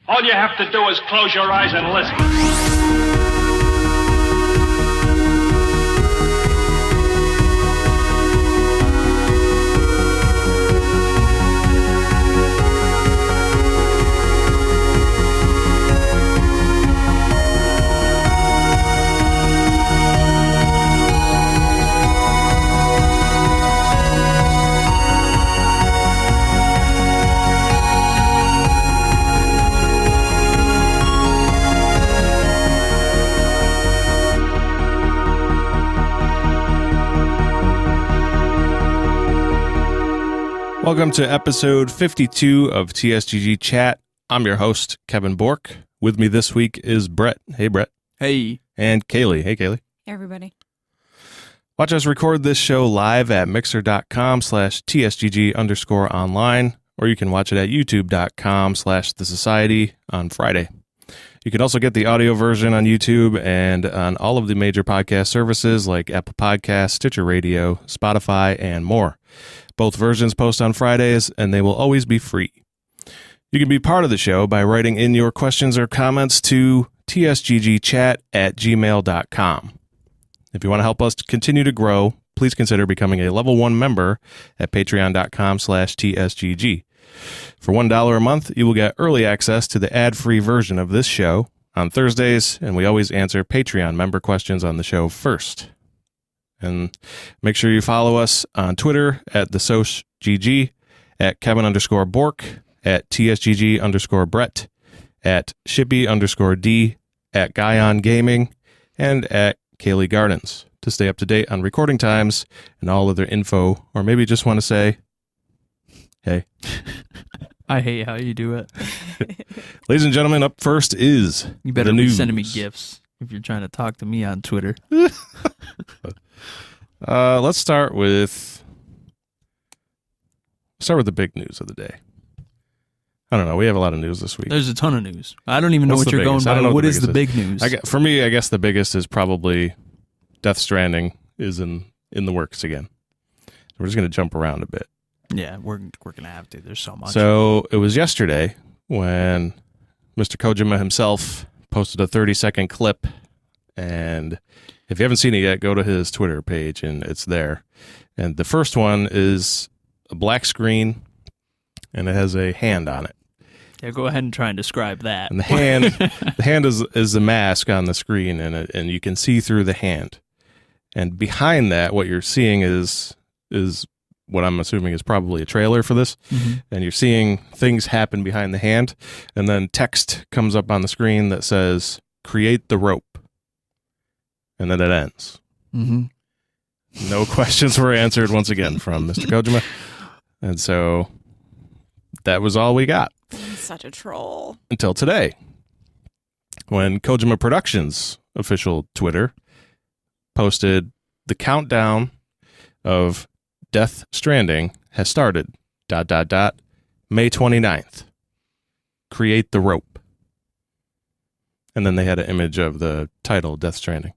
All you have to do is close your eyes and listen. Welcome to episode 52 of TSGG Chat. I'm your host, Kevin Bork. With me this week is Brett. Hey, Brett. Hey. And Kailey. Hey, Kailey. Hey, everybody. Watch us record this show live at mixer.com/TSGG_online, or you can watch it at youtube.com/The Society on Friday. You can also get the audio version on YouTube and on all of the major podcast services like Apple Podcasts, Stitcher Radio, Spotify, and more. Both versions post on Fridays, and they will always be free. You can be part of the show by writing in your questions or comments to tsggchat@gmail.com. If you want to help us continue to grow, please consider becoming a level 1 member at patreon.com/TSGG. For $1 a month, you will get early access to the ad-free version of this show on Thursdays, and we always answer Patreon member questions on the show first. And make sure you follow us on Twitter at TheSocGG, at Kevin_Bork, at TSGG_Brett, at Shippy_D, at Guyon Gaming, and at Kailey Gardens to stay up to date on recording times and all other info, or maybe just want to say, hey. I hate how you do it. Ladies and gentlemen, up first is You better the be news. sending me gifts if you're trying to talk to me on Twitter. Let's start with the big news of the day. I don't know. We have a lot of news this week. There's a ton of news. I don't even know What's what the you're biggest? I going don't by. know What what is the the big news? For me, I guess the biggest is probably Death Stranding is in the works again. We're just going to jump around a bit. Yeah, we're going to have to. There's so much. So it was yesterday when Mr. Kojima himself posted a 30-second clip, and if you haven't seen it yet, go to his Twitter page, and it's there. And the first one is a black screen, and it has a hand on it. Yeah, go ahead and try and describe that. And the hand is the mask on the screen, and you can see through the hand. And behind that, what you're seeing is what I'm assuming is probably a trailer for this. Mm-hmm. And you're seeing things happen behind the hand, and then text comes up on the screen that says, "Create the rope." And then it ends. Mm-hmm. No questions were answered once again from Mr. Kojima. And so that was all we got. He's such a troll. Until today, when Kojima Productions official Twitter posted the countdown of Death Stranding has started, ... May 29th. Create the rope. And then they had an image of the title, Death Stranding.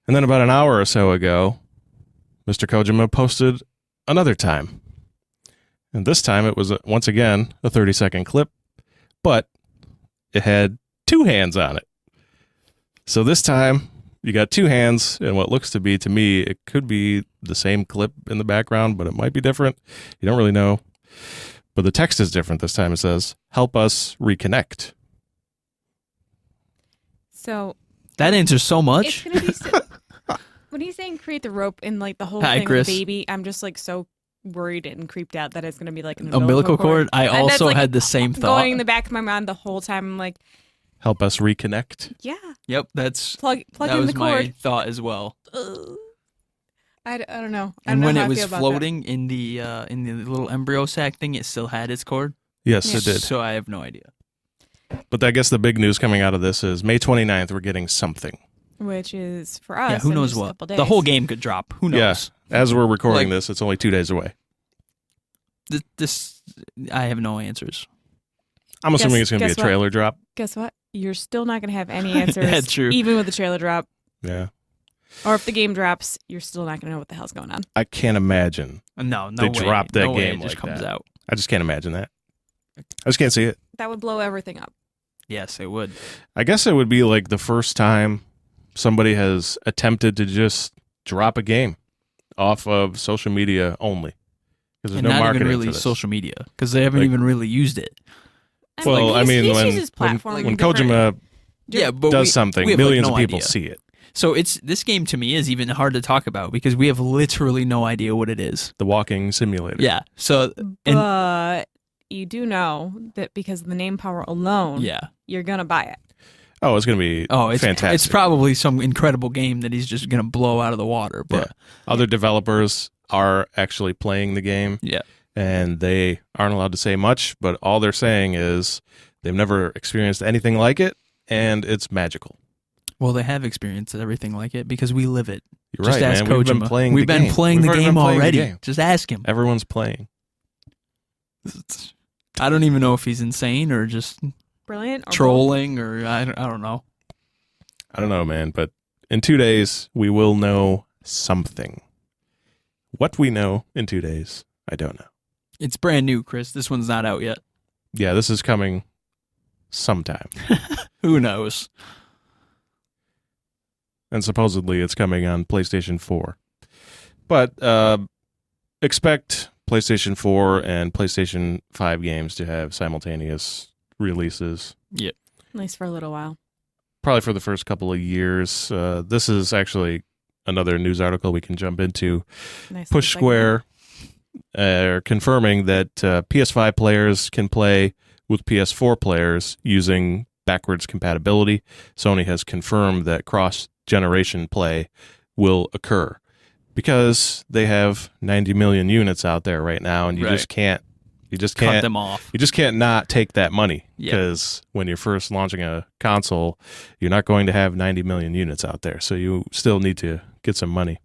And then about an hour or so ago, Mr. Kojima posted another time. And this time it was, once again, a 30-second clip, but it had two hands on it. So this time, you got two hands, and what looks to be, to me, it could be the same clip in the background, but it might be different. You don't really know. But the text is different this time. It says, "Help us reconnect." So That answers so it's much. gonna be. When he's saying create the rope and like the whole Hi, thing Chris. with the baby, I'm just like so worried and creeped out that it's gonna be like an Umbilical cord? I And that's, also like, had the same thought. going in the back of my mind the whole time. I'm like, Help us reconnect. yeah, Yep, that's plug that in was the my cord. thought as well. Ugh. I don't know. I And don't know when how it I was feel about floating in the little embryo sac thing, it still had its cord. Yes, Yeah. it did. So I have no idea. But I guess the big news coming out of this is May 29th, we're getting something. that. Which is for us. Yeah, who in knows just a what? couple days. The whole game could drop. Who knows? Yeah, as we're recording Like- this, it's only 2 days away. This I have no answers. I'm assuming it's going to be a guess what? trailer drop. Guess what? You're still not gonna have any answers. That's true. Even with the trailer drop, Yeah. or if the game drops, you're still not gonna know what the hell's going on. I can't imagine. No They way. dropped that no way game it just like comes that. out. I just can't imagine that. I just can't see it. That would blow everything up. Yes, it would. I guess it would be like the first time somebody has attempted to just drop a game off of social media only. Because there's And no not marketing even really for this. social media, because they haven't even really used it. Well, I mean, he's when, used his platform when in different- Kojima Yeah, but does something, we have, millions no of people idea. see it. So this game to me is even hard to talk about because we have literally no idea what it is. The walking simulator. Yeah. So But you do know that because of the name power alone, yeah. you're gonna buy it. Oh, it's going to be fantastic. It's probably some incredible game that he's just gonna blow out of the water. But Other developers are actually playing the game. yeah. And they aren't allowed to say much, but all they're saying is they've never experienced anything like it, and it's magical. Well, they have experienced everything like it because we live it. You're Just right, ask man. Kojima. We've been playing We've the been game. playing We've the already game been playing the already. game. Just ask him. Everyone's playing. I don't even know if he's insane or just Brilliant. Or trolling or I don't know. I don't know, man, but in 2 days, we will know something. What we know in 2 days, I don't know. It's brand new, Chris. This one's not out yet. Yeah, this is coming sometime. Who knows? And supposedly it's coming on PlayStation 4. But expect PlayStation 4 and PlayStation 5 games to have simultaneous releases. Yep. At least for a little while. Probably for the first couple of years. This is actually another news article we can jump into. Nice Push little segment. Square confirming that PS5 players can play with PS4 players using backwards compatibility. Sony has confirmed that cross-generation play will occur because they have 90 million units out there right now, and you just can't Cut them off. You just can't not take that money Yeah. because when you're first launching a console, you're not going to have 90 million units out there. So you still need to get some money.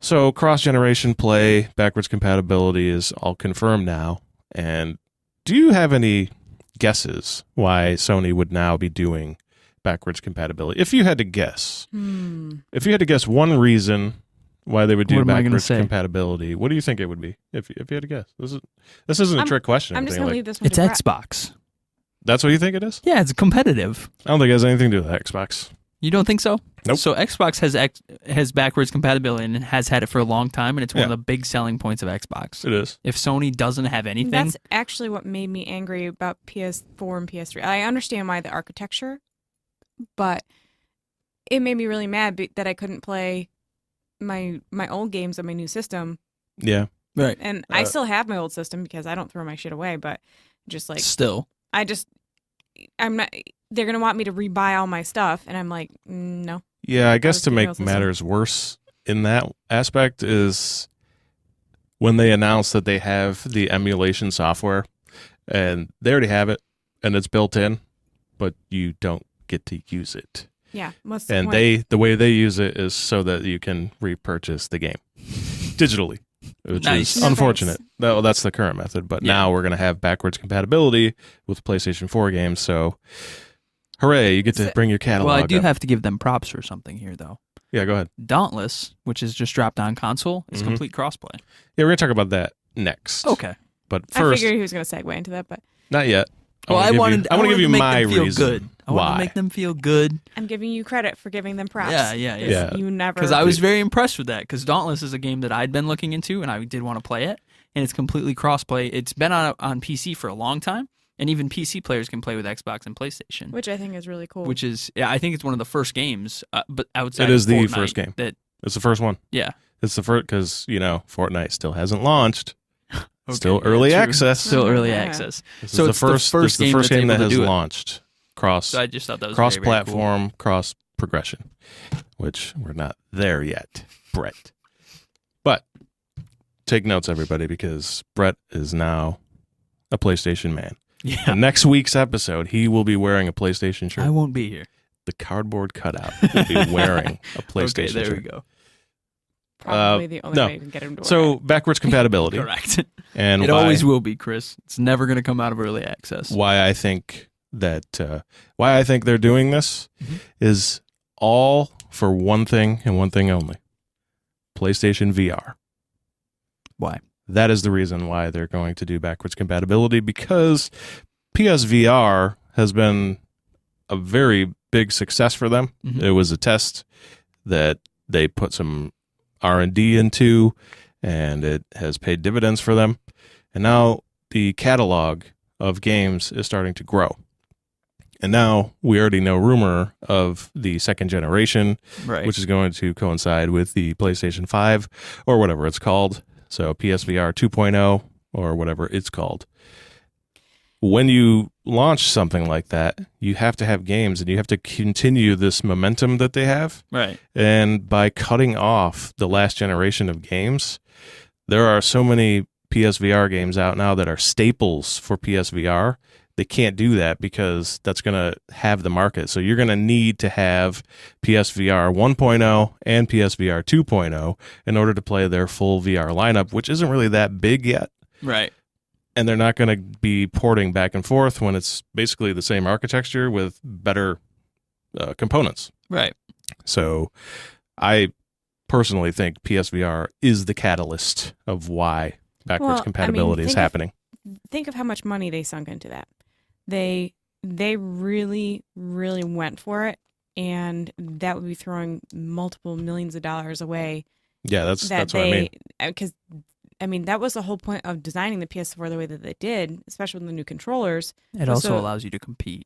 So cross-generation play, backwards compatibility is all confirmed now. And do you have any guesses why Sony would now be doing backwards compatibility? If you had to guess, if you had to guess one reason why they would do What am I gonna backwards say? compatibility, what do you think it would be? If you had to guess, this isn't a trick question. I'm just going gonna to leave this one It's to Brett. Xbox. That's what you think it is? Yeah, it's competitive. I don't think it has anything to do with Xbox. You don't think so? Nope. So Xbox has backwards compatibility and has had it for a long time, and it's one of the big selling points of Xbox. It is. If Sony doesn't have anything, That's actually what made me angry about PS4 and PS3. I understand why the architecture, but it made me really mad that I couldn't play my old games on my new system. Yeah. right? And I still have my old system because I don't throw my shit away, but just like Still, I'm not. They're gonna want me to rebuy all my stuff, and I'm like, no. Yeah, I guess to getting make those system. matters worse in that aspect is when they announce that they have the emulation software and they already have it and it's built in, but you don't get to use it. Yeah. What's the And point? the way they use it is so that you can repurchase the game digitally, which Nice. is No, unfortunate. That's the current method, but Yeah. now we're going to have backwards compatibility with PlayStation 4 games, so hooray, you get to bring your catalog well, I do up. have to give them props for something here, though. Yeah, go ahead. Dauntless, which is just dropped on console, is Mhm. complete crossplay. Yeah, we're going to talk about that next. Okay. But I first, figured he was gonna segue into that, but not yet. Well, I wanted to give you to make my them feel reason good. I want why. to make them feel good I'm giving you credit for giving them props. Yeah, yeah, yeah. 'Cause You never. because I was very impressed with that. Because Dauntless is a game that I'd been looking into, and I did want to play it. And it's completely crossplay. It's been on PC for a long time, and even PC players can play with Xbox and PlayStation. which I think is really cool. Which is, yeah, I think it's one of the first games, but outside It is of the Fortnite first game. that, It's the first one. yeah, It's the first because, Fortnite still hasn't launched. Okay, Still yeah, early true. access. Still early Yeah. access. This So is it's the first this is the game first that's game that able to has do it. launched cross So I just thought that was very, very cool. cross-platform, cross-progression, which we're not there yet, Brett. But take notes, everybody, because Brett is now a PlayStation man. Yeah, And next week's episode, he will be wearing a PlayStation shirt. I won't be here. The cardboard cutout will be wearing a PlayStation Okay, there shirt. we go. Probably the only no. way you can get him to wear So it. backwards compatibility, Correct. and It why, always will be, Chris. It's never going to come out of early access. why I think they're doing this Mhm. is all for one thing and one thing only: PlayStation VR. Why? that is the reason why they're going to do backwards compatibility, because PSVR has been a very big success for them. Mhm. It was a test that they put some R&D into, and it has paid dividends for them. And now the catalog of games is starting to grow. And now we already know rumor of the second generation, Right. which is going to coincide with the PlayStation 5 or whatever it's called. So PSVR 2.0 or whatever it's called. When you launch something like that, you have to have games and you have to continue this momentum that they have. Right. And by cutting off the last generation of games, there are so many PSVR games out now that are staples for PSVR. They can't do that because that's going to have the market. So you're going to need to have PSVR 1.0 and PSVR 2.0 in order to play their full VR lineup, which isn't really that big yet. Right. And they're not going to be porting back and forth when it's basically the same architecture with better components. Right. So I personally think PSVR is the catalyst of why backwards compatibility is happening. Think of how much money they sunk into that. They really, really went for it, and that would be throwing multiple millions of dollars away. Yeah, that's what I mean. Because that was the whole point of designing the PS4 the way that they did, especially with the new controllers. It also allows you to compete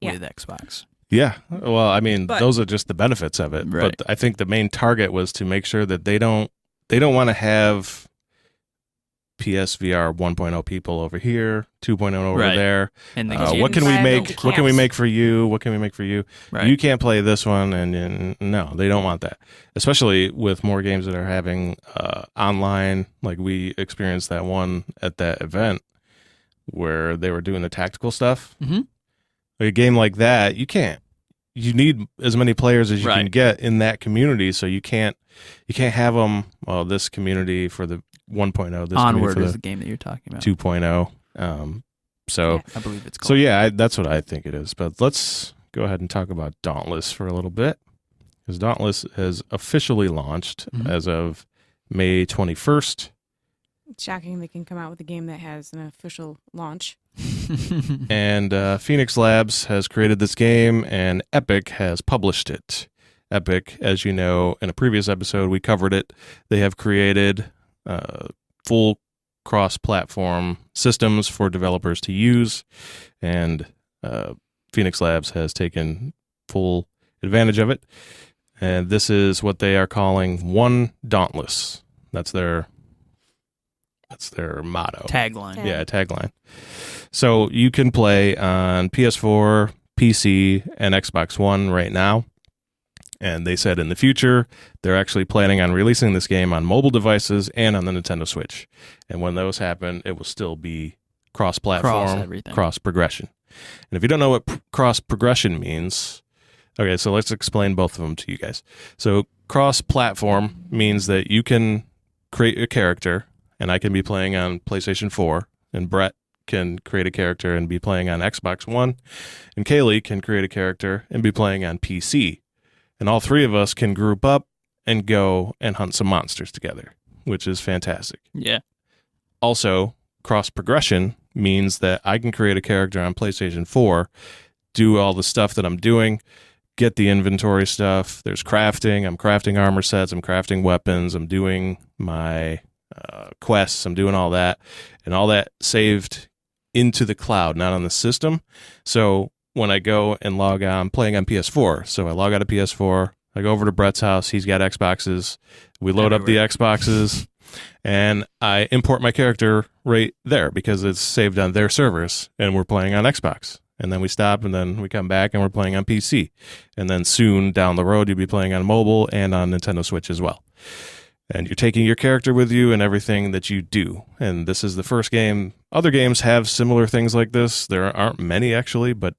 with Xbox. Yeah, well, But- those are just the benefits of it. Right. But I think the main target was to make sure that they don't want to have PSVR 1.0 people over here, 2.0 over Right. there. And the You What can can we buy make? those What can we caps. make for you? What can we make for you? Right. You can't play this one, and no, they don't want that. Especially with more games that are having online, like we experienced that one at that event where they were doing the tactical stuff. Mm-hmm. A game like that, you can't. You need as many players as you can Right. get in that community, so you can't have them. Well, this community for the 1.0, this Onward community is for the game that you're talking about. 2.0. So. Yeah. I believe it's called. So yeah, that's what I think it is. But let's go ahead and talk about Dauntless for a little bit, because Dauntless has officially launched Mhm. as of May 21st, It's shocking they can come out with a game that has an official launch. and Phoenix Labs has created this game, and Epic has published it. Epic, as you know, in a previous episode we covered it. They have created full cross-platform systems for developers to use, and Phoenix Labs has taken full advantage of it. And this is what they are calling One Dauntless. That's their motto. Tagline. Tag. Yeah, tagline. So you can play on PS4, PC, and Xbox One right now. And they said in the future, they're actually planning on releasing this game on mobile devices and on the Nintendo Switch. And when those happen, it will still be cross-platform, Cross-everything. cross-progression. And if you don't know what cross-progression means, okay, so let's explain both of them to you guys. So cross-platform means that you can create a character, and I can be playing on PlayStation 4, and Brett can create a character and be playing on Xbox One, and Kailey can create a character and be playing on PC. And all three of us can group up and go and hunt some monsters together, which is fantastic. Yeah. Also, cross-progression means that I can create a character on PlayStation 4, do all the stuff that I'm doing, get the inventory stuff. There's crafting. I'm crafting armor sets. I'm crafting weapons. I'm doing my quests. I'm doing all that. And all that saved into the cloud, not on the system. So when I go and log on, I'm playing on PS4. So I log out of PS4. I go over to Brett's house. He's got Xboxes. We load up the Xboxes. And I import my character right there because it's saved on their servers. And we're playing on Xbox. And then we stop, and then we come back, and we're playing on PC. And then soon down the road, you'll be playing on mobile and on Nintendo Switch as well. And you're taking your character with you and everything that you do. And this is the first game. Other games have similar things like this. There aren't many, actually, but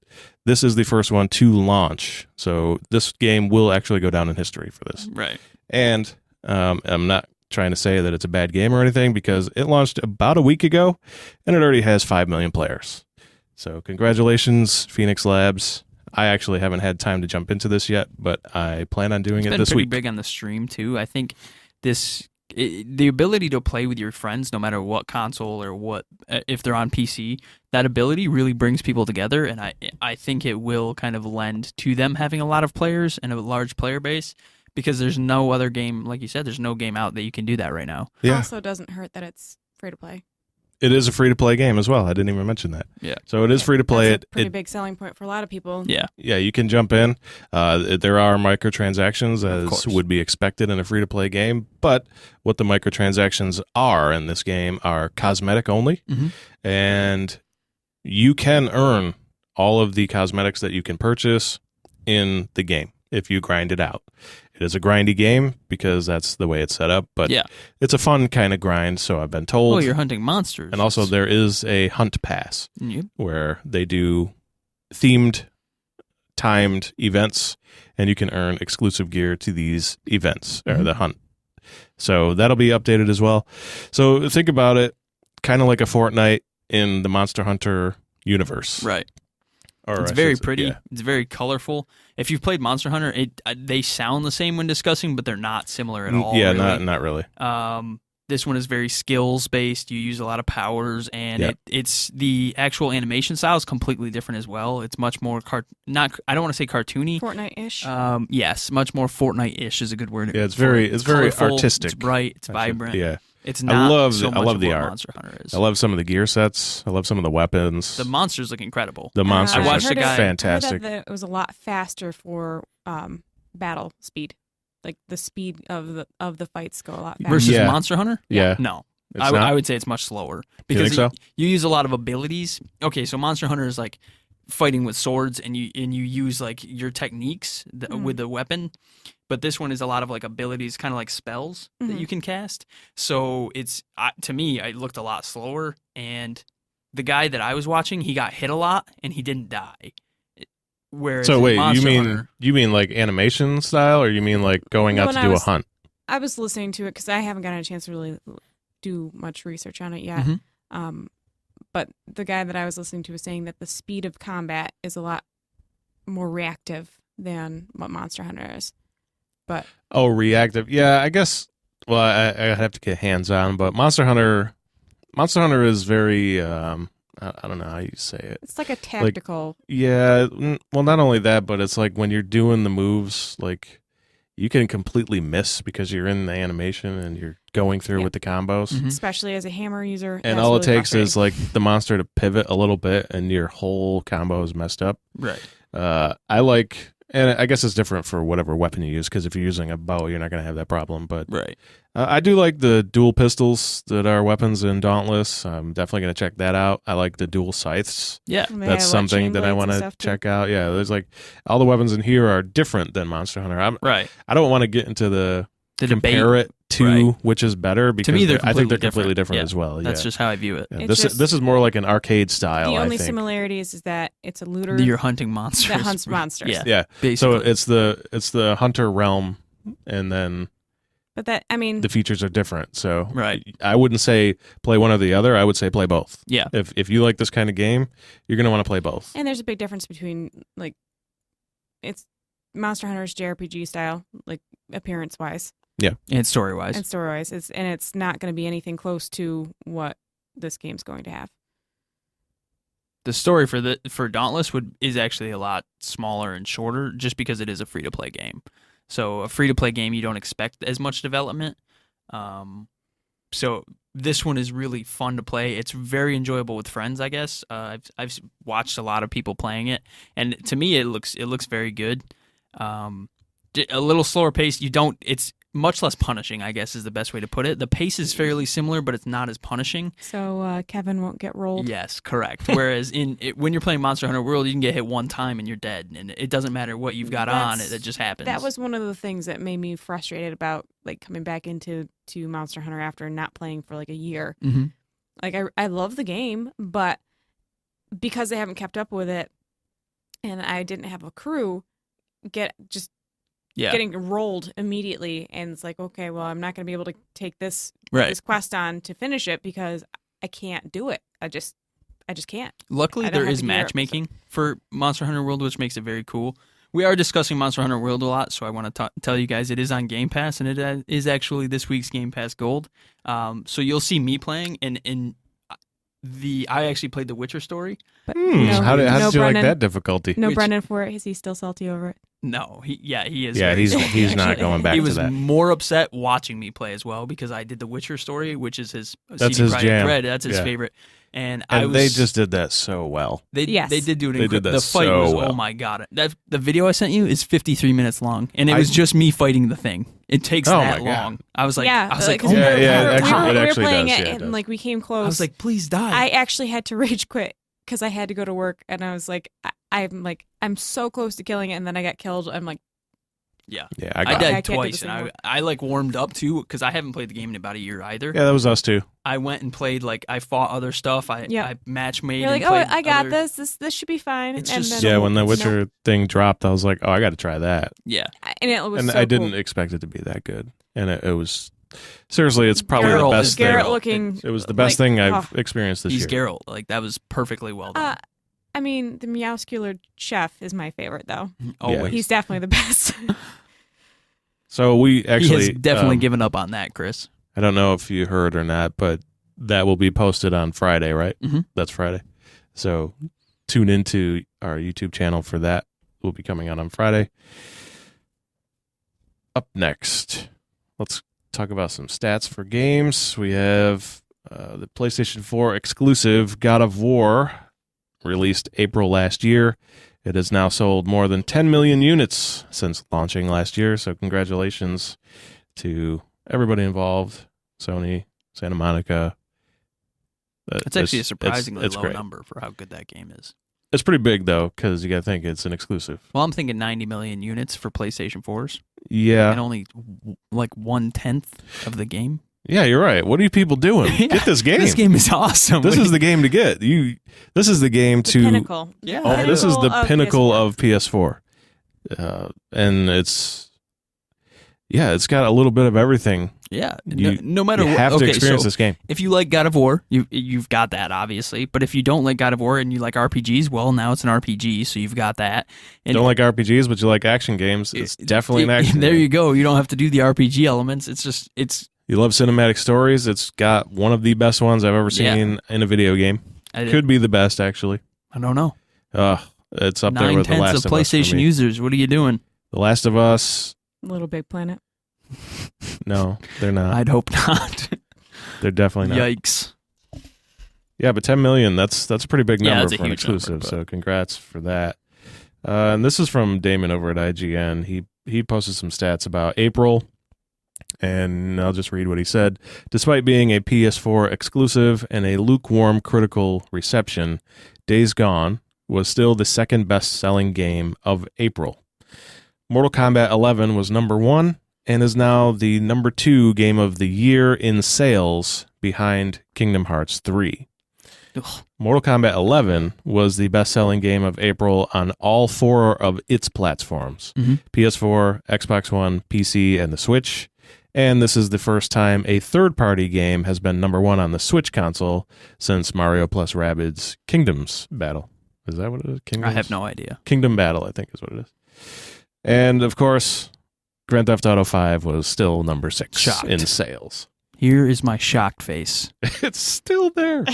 this is the first one to launch. So this game will actually go down in history for this. Right. And I'm not trying to say that it's a bad game or anything, because it launched about a week ago, and it already has 5 million players. So congratulations, Phoenix Labs. I actually haven't had time to jump into this yet, but I plan on doing It's it been this pretty week. big on the stream too. I think this the ability to play with your friends, no matter what console or what, if they're on PC, that ability really brings people together, and I think it will kind of lend to them having a lot of players and a large player base, because there's no other game, like you said, there's no game out that you can do that right now. Yeah. Also, doesn't hurt that it's free to play. It is a free-to-play game as well. I didn't even mention that. Yeah. So it is free-to-play. That's a pretty big selling point for a lot of people. Yeah. Yeah, you can jump in. There are microtransactions, Of as course. would be expected in a free-to-play game. But what the microtransactions are in this game are cosmetic only. Mhm. And you can earn all of the cosmetics that you can purchase in the game if you grind it out. It is a grindy game because that's the way it's set up, but Yeah. it's a fun kind of grind, so I've been told. Well, you're hunting monsters. And also there is a hunt pass Yep. where they do themed, timed events, and you can earn exclusive gear to these events, or the hunt. So that'll be updated as well. So think about it kind of like a Fortnite in the Monster Hunter universe. Right. Or It's I very should say- pretty. yeah. It's very colorful. If you've played Monster Hunter, they sound the same when discussing, but they're not similar at all. Yeah, really. not really. This one is very skills based. You use a lot of powers, and Yeah. it's the actual animation style is completely different as well. It's much more not. I don't want to say cartoony. Fortnite-ish. Yes, much more Fortnite-ish is a good word. Yeah, it's for very it. it's very colorful, artistic. It's bright. It's I should- vibrant. Yeah. It's I not love so the- I much love of the what art. Monster Hunter is. I love some of the gear sets. I love some of the weapons. The monsters look incredible. The monsters I watched are a guy- fantastic. I heard that it was a lot faster for battle speed. Like the speed of the fights go a lot faster. Versus Yeah. Monster Hunter? Yeah. No. It's I not? would say it's much slower. You Because think so? you use a lot of abilities. Okay, so Monster Hunter is like fighting with swords, and you use like your techniques with the weapon. But this one is a lot of like abilities, kind of like spells that you can cast. So it's to me, it looked a lot slower. And the guy that I was watching, he got hit a lot and he didn't die. Whereas So in wait, you Monster mean Hunter, like animation style, or you mean like going out When to I do a was- hunt? I was listening to it because I haven't gotten a chance to really do much research on it yet. Mhm. But the guy that I was listening to was saying that the speed of combat is a lot more reactive than what Monster Hunter is. But Oh, reactive. Yeah, I guess. Well, I have to get hands on, but Monster Hunter is very. I don't know how you say it. it's like a tactical. Yeah. Well, not only that, but it's like when you're doing the moves, like you can completely miss because you're in the animation and you're going through Yeah. with the combos. Mhm. especially as a hammer user. And that's all really it takes is frustrating. like the monster to pivot a little bit, and your whole combo is messed up. right. I like, and I guess it's different for whatever weapon you use, because if you're using a bow, you're not going to have that problem. But Right. I do like the dual pistols that are weapons in Dauntless. I'm definitely going to check that out. I like the dual scythes. Yeah. And they That's have, something chain that I blades want and to stuff, too. check out. Yeah, there's like all the weapons in here are different than Monster Hunter. Right. I don't want to get into the compare debate. it to Right. which is better, because me, they're I think they're completely completely different different. as well. That's yeah. just how I view it. Yeah, It's this is more like an arcade style. The I only think. similarity is that it's a looter You're hunting monsters. that hunts monsters. Yeah. Yeah. Basically. So it's the hunter realm, and then But that, I mean, the features are different. So Right. I wouldn't say play one or the other. I would say play both. Yeah. If you like this kind of game, you're gonna want to play both. and there's a big difference between like it's Monster Hunter's JRPG style, like appearance wise And story wise. and story wise. It's not going to be anything close to what this game's going to have. The story for Dauntless is actually a lot smaller and shorter, just because it is a free to play game. So a free to play game, you don't expect as much development. So this one is really fun to play. It's very enjoyable with friends, I guess. I've watched a lot of people playing it, and to me, it looks very good. A little slower pace. It's much less punishing, I guess, is the best way to put it. The pace is fairly similar, but it's not as punishing. So Kevin won't get rolled. Yes, correct. Whereas when you're playing Monster Hunter World, you can get hit one time and you're dead, and it doesn't matter what you've got on it. It just happens. That was one of the things that made me frustrated about like coming back into Monster Hunter after not playing for like a year. Mhm. Like I love the game, but because they haven't kept up with it, and I didn't have a crew, getting rolled immediately, and it's like, okay, well, I'm not going to be able to take this quest on to finish it because I can't do it. I just can't. Luckily, I don't there have is the gear up, so- matchmaking for Monster Hunter World, which makes it very cool. We are discussing Monster Hunter World a lot, so I want to tell you guys it is on Game Pass, and it is actually this week's Game Pass Gold. So you'll see me playing, and I actually played the Witcher story. But How did you like Brendan, that difficulty? No Brendan for it. Is he still salty over it? No, he is. Yeah, very he's salty, he's not actually. going back He to was that. more upset watching me play as well because I did the Witcher story, which is his That's CD his Projekt jam. Red. That's his Yeah. favorite. And They just did that so well. Yes. They did do it. They did that the fight so was well. oh my god. The video I sent you is 53 minutes long, and it was just me fighting the thing. It takes Oh that my God. long. I was like, yeah, oh we my yeah, were, god. actually- it we were actually playing does, it yeah, it and does. we came close. I was like, please die. I actually had to rage quit because I had to go to work, and I was like, I'm so close to killing it, and then I got killed. I'm like, Yeah, I got it. I died can't do twice, this and anymore. I like warmed up too because I haven't played the game in about a year either. Yeah, that was us too. I went and played I fought other stuff. I match made. you're and like, oh, played I got other- this should be fine. It's and just then, Yeah, when the no. Witcher thing dropped, I was like, oh, I got to try that. Yeah, And it was And so I didn't cool. expect it to be that good. And it was seriously, it's probably Geralt the is best thing. Garrett looking. It was the best like, thing I've oh. experienced this he's year. Geralt. Like that was perfectly well done. I mean, the Meowscular chef is my favorite, though. Always. He's definitely the best. So we He actually has definitely given up on that, Chris. I don't know if you heard or not, but that will be posted on Friday, right? Mhm. That's Friday. So tune into our YouTube channel for that. Will be coming out on Friday. Up next, let's talk about some stats for games. We have the PlayStation 4 exclusive God of War, released April last year. It has now sold more than 10 million units since launching last year. So congratulations to everybody involved, Sony, Santa Monica. It's actually a surprisingly it's low great. number for how good that game is. It's pretty big though, because you got to think it's an exclusive. Well, I'm thinking 90 million units for PlayStation 4s, Yeah, and only like 1/10 of the game. yeah, you're right. What are you people doing? Yeah, Get this game. This game is awesome. This is the game to get. This is the game the to. pinnacle. Yeah. Oh, this is the pinnacle PS4. of PS4, and it's got a little bit of everything. Yeah. You- No matter You what. have to Okay, experience so this game. if you like God of War, you've got that obviously. But if you don't like God of War and you like RPGs, well, now it's an RPG, so you've got that. And Don't like RPGs, but you like action games. It's definitely an action. There game. you go. You don't have to do the RPG elements. It's You love cinematic stories. It's got one of the best ones I've ever seen in a video game. Could be the best, actually. I don't know. It's up there with The 9/10 Last of of Us. for PlayStation me. users. What are you doing? The Last of Us. Little Big Planet. No, they're not. I'd hope not. They're definitely not. Yikes. Yeah, but 10 million, that's a pretty big Yeah, number that's a for an huge number, exclusive. but- So congrats for that. And this is from Damon over at IGN. He posted some stats about April, and I'll just read what he said. Despite being a PS4 exclusive and a lukewarm critical reception, Days Gone was still the second best-selling game of April. Mortal Kombat 11 was number 1 and is now the number 2 game of the year in sales behind Kingdom Hearts 3. Ugh. Mortal Kombat 11 was the best-selling game of April on all 4 of its platforms, Mhm. PS4, Xbox One, PC, and the Switch. And this is the first time a third-party game has been number 1 on the Switch console since Mario plus Rabbids Kingdoms Battle. Is that what it is? I have no idea. Kingdom Battle, I think is what it is. And, of course, Grand Theft Auto 5 was still number 6 Shocked. in sales. Here is my shocked face. It's still there.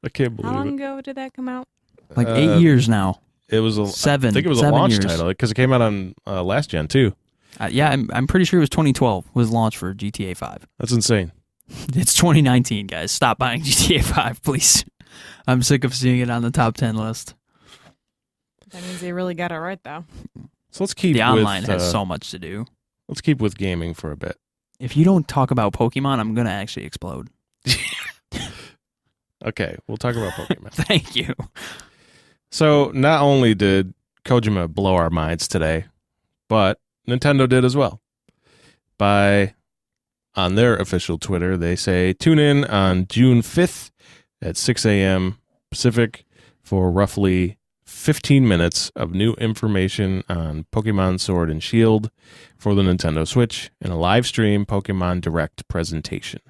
I can't How long believe it. ago did that come out? Like 8 years now. It was a 7. I think it was a 7 launch years. title because it came out on last gen too. Yeah, I'm pretty sure it was 2012 was launched for GTA 5. That's insane. It's 2019, guys. Stop buying GTA 5, please. I'm sick of seeing it on the top 10 list. That means they really got it right, though. So let's keep The online with, has so much to do. Let's keep with gaming for a bit. If you don't talk about Pokemon, I'm going to actually explode. Okay, we'll talk about Pokemon. Thank you. So not only did Kojima blow our minds today, but Nintendo did as well. On their official Twitter, they say, tune in on June 5th at 6 a.m. Pacific for roughly 15 minutes of new information on Pokemon Sword and Shield for the Nintendo Switch and a live stream Pokemon Direct presentation.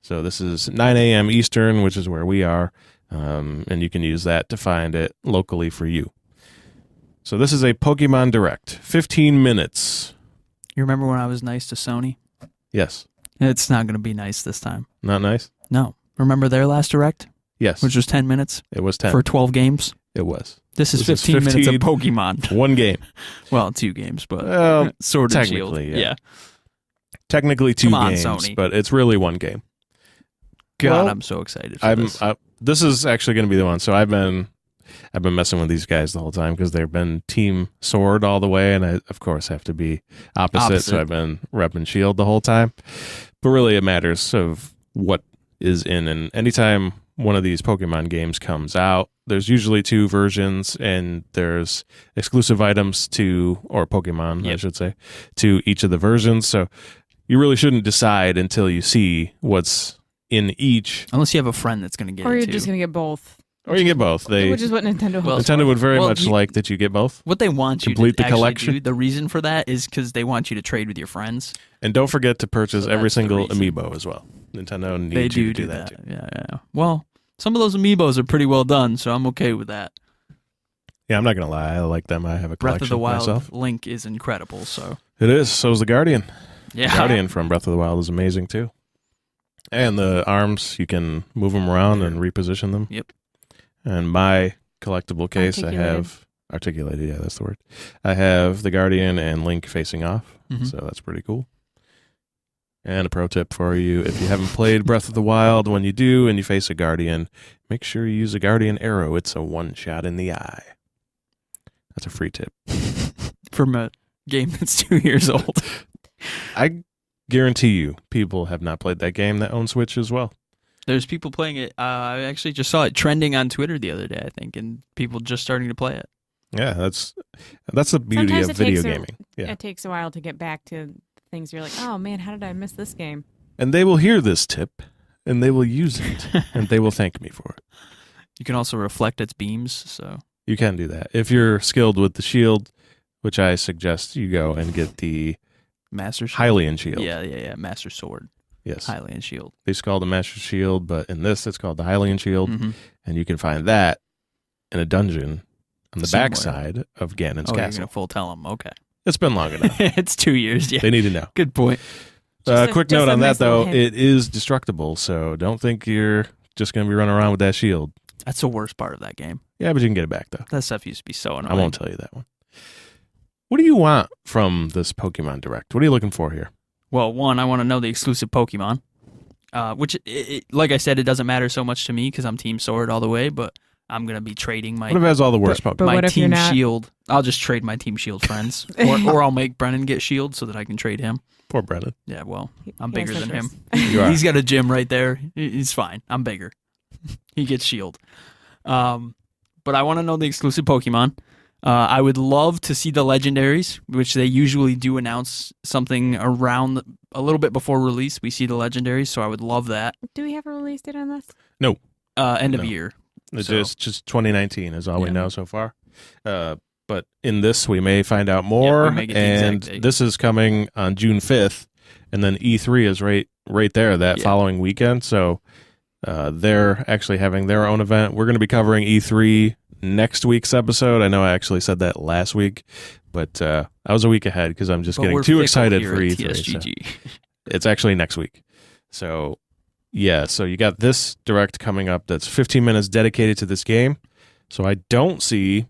So this is 9 a.m. Eastern, which is where we are, and you can use that to find it locally for you. So this is a Pokemon Direct. 15 minutes. You remember when I was nice to Sony? Yes. It's not going to be nice this time. Not nice? No. Remember their last Direct? Yes. Which was 10 minutes? It was 10. For 12 games? It was. This is 15 minutes of Pokemon. One game. Well, 2 games, but Sword and Shield. Technically, yeah. Technically 2 games, Sony. but it's really one game. God, Well, I'm so excited for this. This is actually going to be the one. So I've been messing with these guys the whole time because they've been Team Sword all the way, and I, of course, have to be opposite. So I've been repping Shield the whole time. But really, it matters of what is in. And anytime one of these Pokemon games comes out, there's usually 2 versions, and there's exclusive items or Pokemon, I should say, to each of the versions. So you really shouldn't decide until you see what's in each. Unless you have a friend that's going to get Or it, you're too. just going to get both. Or you can get both. Which is what Nintendo hopes Nintendo for. would very much like that you get both. What they want you Complete to the actually collection. do, the reason for that is because they want you to trade with your friends. And don't forget to purchase So every that's the single reason. amiibo as well. Nintendo needs They you to do do that too. Yeah. Well, some of those amiibos are pretty well done, so I'm okay with that. Yeah, I'm not gonna lie. I like them. I have a collection Breath of the Wild myself. Link is incredible, so. It is. So is the Guardian. Yeah. Guardian from Breath of the Wild is amazing too. And the arms, you can move them around and reposition them. Yep. And my collectible case, I have articulated. Yeah, that's the word. I have the Guardian and Link facing off. Mhm. So that's pretty cool. And a pro tip for you, if you haven't played Breath of the Wild, when you do and you face a Guardian, make sure you use a Guardian arrow. It's a one-shot in the eye. That's a free tip. From a game that's 2 years old. I guarantee you people have not played that game that own Switch as well. There's people playing it. I actually just saw it trending on Twitter the other day, I think, and people just starting to play it. Yeah, that's the beauty Sometimes of it video takes gaming. Yeah. It takes a while to get back to things you're like, oh man, how did I miss this game? And they will hear this tip, and they will use it, and they will thank me for it. You can also reflect its beams, so. You can do that. If you're skilled with the shield, which I suggest you go and get the Master Shield. Hylian shield. Yeah. Master Sword. Yes. Hylian Shield. It's called the Master Shield, but in this it's called the Hylian Shield, Mhm. and you can find that in a dungeon on the Somewhere. backside of Ganon's Oh, you're castle. going to full tell them. Okay. It's been long enough. It's 2 years, yeah. They need to know. Good point. Quick note on that, nice little though. hint. It is destructible, so don't think you're just going to be running around with that shield. That's the worst part of that game. Yeah, but you can get it back, though. That stuff used to be so annoying. I won't tell you that one. What do you want from this Pokemon Direct? What are you looking for here? Well, one, I want to know the exclusive Pokemon, which, like I said, it doesn't matter so much to me because I'm Team Sword all the way, but I'm going to be trading my What if it has all the worst But Pokemon? my what if you're Team not? Shield. I'll just trade my Team Shield friends. Or I'll make Brennan get Shield so that I can trade him. Poor Brennan. Yeah, well, I'm He has bigger no than him. choice. You are. He's got a gym right there. He's fine. I'm bigger. He gets Shield. But I want to know the exclusive Pokemon. I would love to see the legendaries, which they usually do announce something around a little bit before release. We see the legendaries, so I would love that. Do we have a release date on this? End of No. year. It's So- just 2019 is all we Yeah. know so far. But in this, we may find out more. we may get the exact And date. this is coming on June 5th, and then E3 is right there that Yeah. following weekend. So they're actually having their own event. We're going to be covering E3 next week's episode. I know I actually said that last week, but I was a week ahead because I'm just But getting we're too fickle excited here for at E3. So TSGG. it's actually next week. So yeah, so you got this direct coming up that's 15 minutes dedicated to this game. So I don't see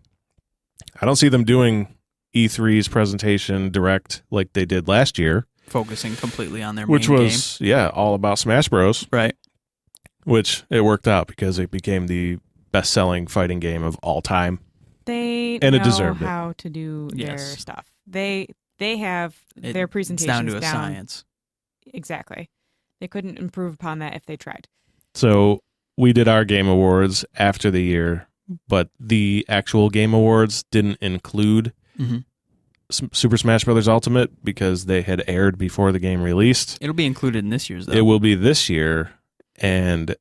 them doing E3's presentation direct like they did last year, Focusing completely on their which main was all about Smash Bros. game. Right. Which it worked out because it became the best-selling fighting game of all time. They And it know deserved it. how to do their Yes. stuff. They have It- their It's presentations down to a science. Exactly. They couldn't improve upon that if they tried. So we did our game awards after the year, but the actual game awards didn't include Mhm. Super Smash Bros. Ultimate because they had aired before the game released. It'll be included in this year's, though. It will be this year, and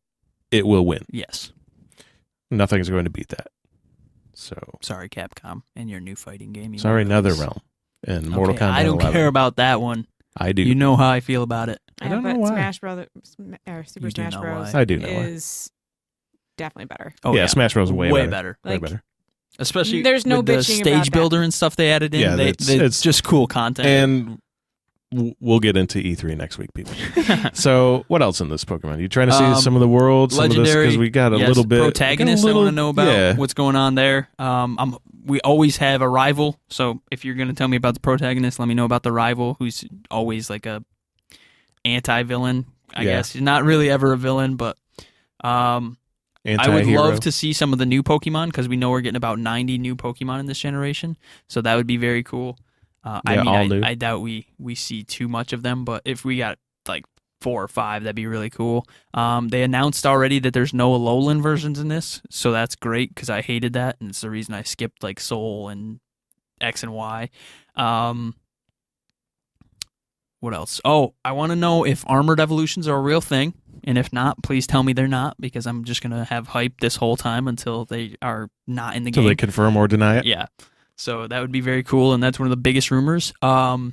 it will win. Yes. Nothing is going to beat that. So Sorry, Capcom, and your new fighting game. you sorry, know this. NetherRealm and Mortal Okay, Kombat. I don't 11. care about that one. I do. You know how I feel about it. I don't but know why. Smash Brothers or Super You do Smash know Bros. why. I do know why. is definitely better. Oh, yeah, Smash Bros. Way better. better. Way Like, better. Especially There's no with the bitching about stage that. builder and stuff they added in. Yeah, it's just cool content. And we'll get into E3 next week, people. So, what else in this Pokemon? You trying to see some of the world, some Legendary, of this, because we got a yes, little bit protagonist. I want to know about yeah. what's going on there. We always have a rival, so if you're going to tell me about the protagonist, let me know about the rival, who's always like a anti-villain. I guess he's not really ever a villain, but I would love to see some of the new Pokemon, because we know we're getting about 90 new Pokemon in this generation, so that would be very cool. I doubt we see too much of them, but if we got like 4 or 5, that'd be really cool. They announced already that there's no Alolan versions in this, so that's great, because I hated that, and it's the reason I skipped like Soul and X and Y. What else? Oh, I want to know if armored evolutions are a real thing, and if not, please tell me they're not, because I'm just going to have hype this whole time until they are not in the game. Until they confirm or deny it? Yeah. So that would be very cool, and that's one of the biggest rumors. Eevee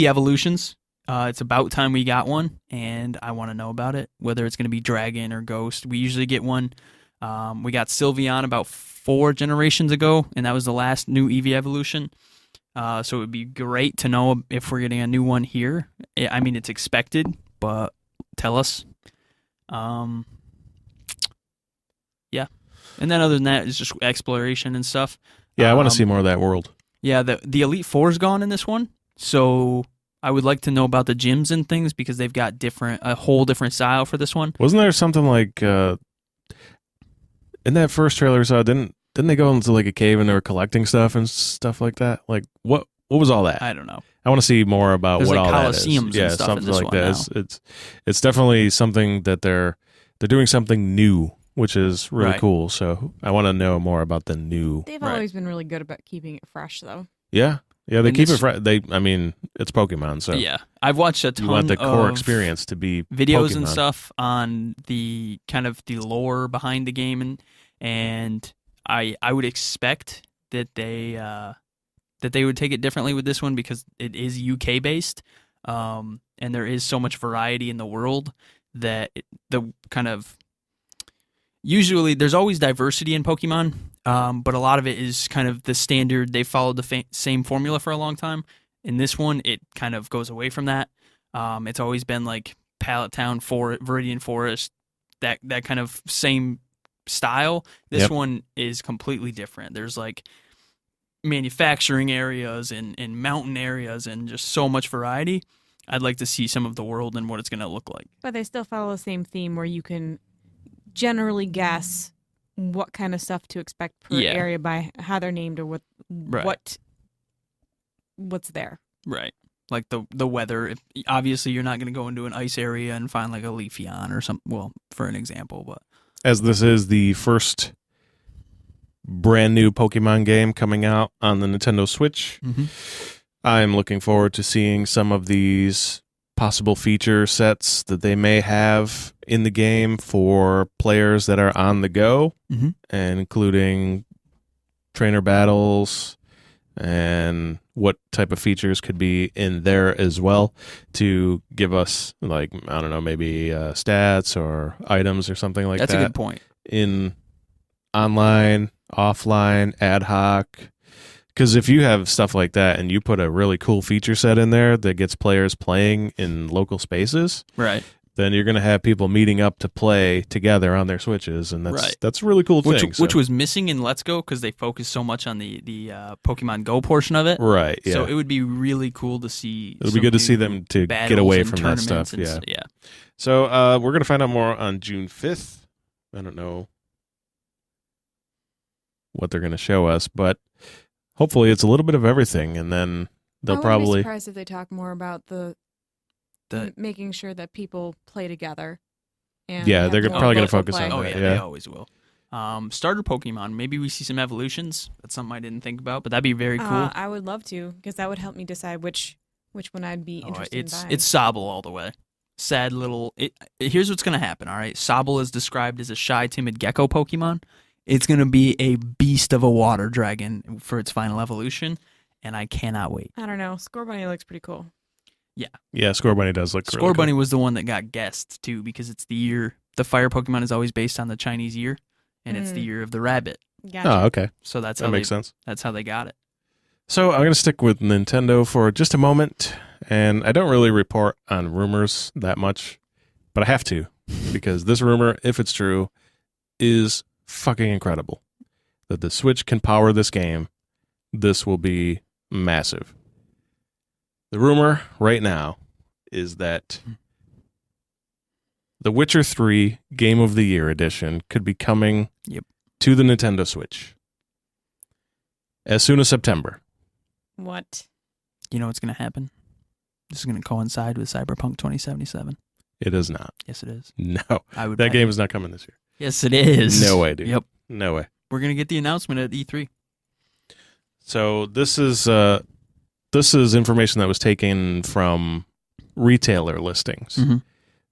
evolutions. It's about time we got one, and I want to know about it, whether it's going to be Dragon or Ghost. We usually get one. We got Sylveon about 4 generations ago, and that was the last new Eevee evolution. So it would be great to know if we're getting a new one here. I mean, it's expected, but tell us. Yeah. And then other than that, it's just exploration and stuff. Yeah, I want to see more of that world. Yeah, the Elite Four is gone in this one, so I would like to know about the gyms and things, because they've got a whole different style for this one. Wasn't there something like in that first trailer? So didn't they go into like a cave and they were collecting stuff and stuff like that? Like what was all that? I don't know. I want to see more about There's what like all that Colosseums is. and Yeah, stuff in something this like one that. It's definitely something that they're doing something new, which is really Right. cool. So I want to know more about the new. They've Right. always been really good about keeping it fresh, though. Yeah, they And keep this- it fresh. I mean, it's Pokemon, so Yeah, I've watched a you ton want the core of experience to be videos Pokemon. and stuff on the kind of the lore behind the game, and I would expect that they would take it differently with this one, because it is UK based, and there is so much variety in the world that the kind of usually there's always diversity in Pokemon, but a lot of it is kind of the standard. They followed the same formula for a long time. In this one, it kind of goes away from that. It's always been like Pallet Town, Viridian Forest, that kind of same style. This Yep. one is completely different. There's like manufacturing areas and mountain areas and just so much variety. I'd like to see some of the world and what it's going to look like. But they still follow the same theme, where you can generally guess what kind of stuff to expect per Yeah. area by how they're named, or Right. what's there. Right. Like the weather. Obviously, you're not going to go into an ice area and find like a Leafeon or something. Well, for an example, but As this is the first brand new Pokemon game coming out on the Nintendo Switch, I'm looking forward to seeing some of these possible feature sets that they may have in the game for players that are on the go, Mhm. and including trainer battles and what type of features could be in there as well to give us, like, I don't know, maybe stats or items or something like that's that a good point. in online, offline, ad hoc. Because if you have stuff like that and you put a really cool feature set in there that gets players playing in local spaces, Right. then you're going to have people meeting up to play together on their Switches, and Right. that's a really cool thing. Which was missing in Let's Go, because they focused so much on the Pokemon Go portion of it. right, yeah. So it would be really cool to see. It'll be good to see them to get away from that stuff. Yeah. So we're going to find out more on June 5th. I don't know what they're going to show us, but hopefully it's a little bit of everything, and then they'll I wouldn't probably be surprised if they talk more about the making sure that people play together. And Yeah, have they're more probably gonna local focus on play. Oh that. yeah, yeah. they always will. Starter Pokemon. Maybe we see some evolutions. That's something I didn't think about, but that'd be very cool. I would love to, because that would help me decide which one I'd be interested in buying. It's Sobble all the way. Sad little. Here's what's gonna happen. All right, Sobble is described as a shy, timid gecko Pokemon. It's gonna be a beast of a water dragon for its final evolution, and I cannot wait. I don't know. Scorbunny looks pretty cool. Yeah, Scorbunny does look really Scorbunny was the one that got guessed too, because it's the year. The fire Pokemon is always based on the Chinese year, and it's the year of the rabbit. Gotcha. Oh, okay. So that's That how makes sense. That's how they got it. So I'm going to stick with Nintendo for just a moment, and I don't really report on rumors that much, but I have to, because this rumor, if it's true, is fucking incredible. That the Switch can power this game, this will be massive. The rumor right now is that The Witcher 3 Game of the Year edition could be coming to the Nintendo Switch as soon as September. What? You know what's going to happen? This is going to coincide with Cyberpunk 2077. It is not. Yes, it is. No. I would. That bet. game is not coming this year. Yes, it is. No way, dude. Yep. No way. We're going to get the announcement at E3. So this is information that was taken from retailer listings. Mm-hmm.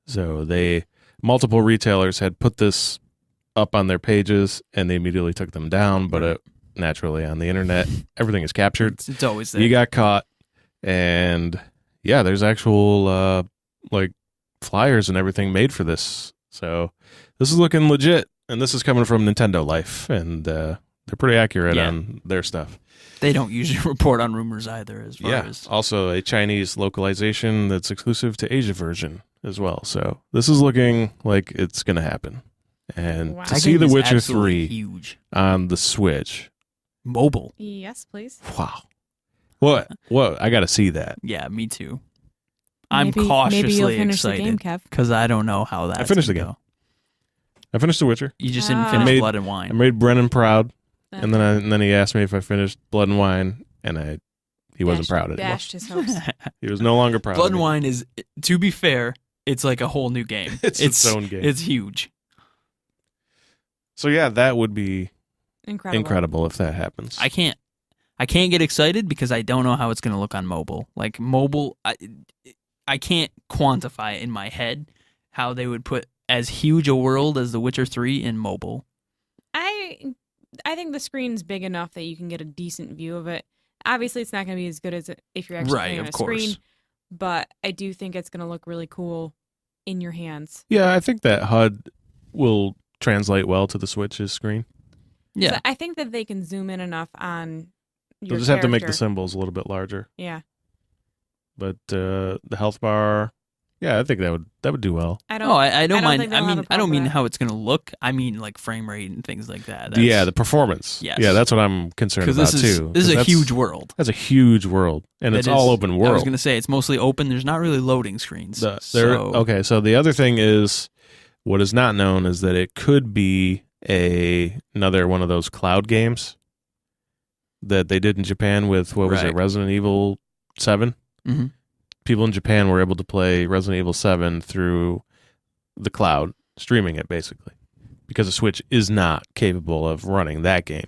So multiple retailers had put this up on their pages, and they immediately took them down. But naturally, on the internet, everything is captured. It's always there. You got caught, and yeah, there's actual like flyers and everything made for this. So this is looking legit, and this is coming from Nintendo Life, and they're pretty accurate on their stuff. They don't usually report on rumors either, as far as. Also a Chinese localization that's exclusive to Asia version as well. So this is looking like it's going to happen. And Wow. to That see game The is Witcher absolutely 3 huge. on the Switch. Mobile. Yes, please. Wow. What? I got to see that. Yeah, me too. I'm Maybe you'll cautiously finish the game, excited Kev. because I don't know how that's I finished the gonna game. go. I finished The Witcher. You just didn't Ah. finish made- Blood and I Wine. made Brennan proud, Uh, and then he asked me if I finished Blood and Wine, and he wasn't proud anymore. Dashed his hopes. He was no longer proud. Blood of and me. Wine is, to be fair, it's like a whole new game. It's its own game. It's huge. So yeah, that would be Incredible. if that happens. I can't get excited because I don't know how it's going to look on mobile. Like mobile, I can't quantify in my head how they would put as huge a world as The Witcher 3 in mobile. I think the screen's big enough that you can get a decent view of it. Obviously, it's not going to be as good as if you're actually playing on a screen, but I do think it's going to look really cool in your hands. Yeah, I think that HUD will translate well to the Switch's screen. Yeah. So I think that they can zoom in enough on your They'll just have to make the character. symbols a little bit larger. Yeah. But the health bar, yeah, I think that would do well. I don't. Oh, I don't mind. think I they'll have mean, a I don't problem mean with how it's going to look. I mean, like frame rate and things like that. Yeah, the performance. Yes. Yeah, that's what I'm concerned Because about this is too. this is 'Cause a that's- huge world. That's a huge world, and it's That all is- open I was world. going to say it's mostly open. There's not really loading screens. Okay, so the other thing is, what is not known is that it could be another one of those cloud games that they did in Japan with, what was it, Right. Resident Evil 7? Mhm. People in Japan were able to play Resident Evil 7 through the cloud, streaming it basically, because the Switch is not capable of running that game.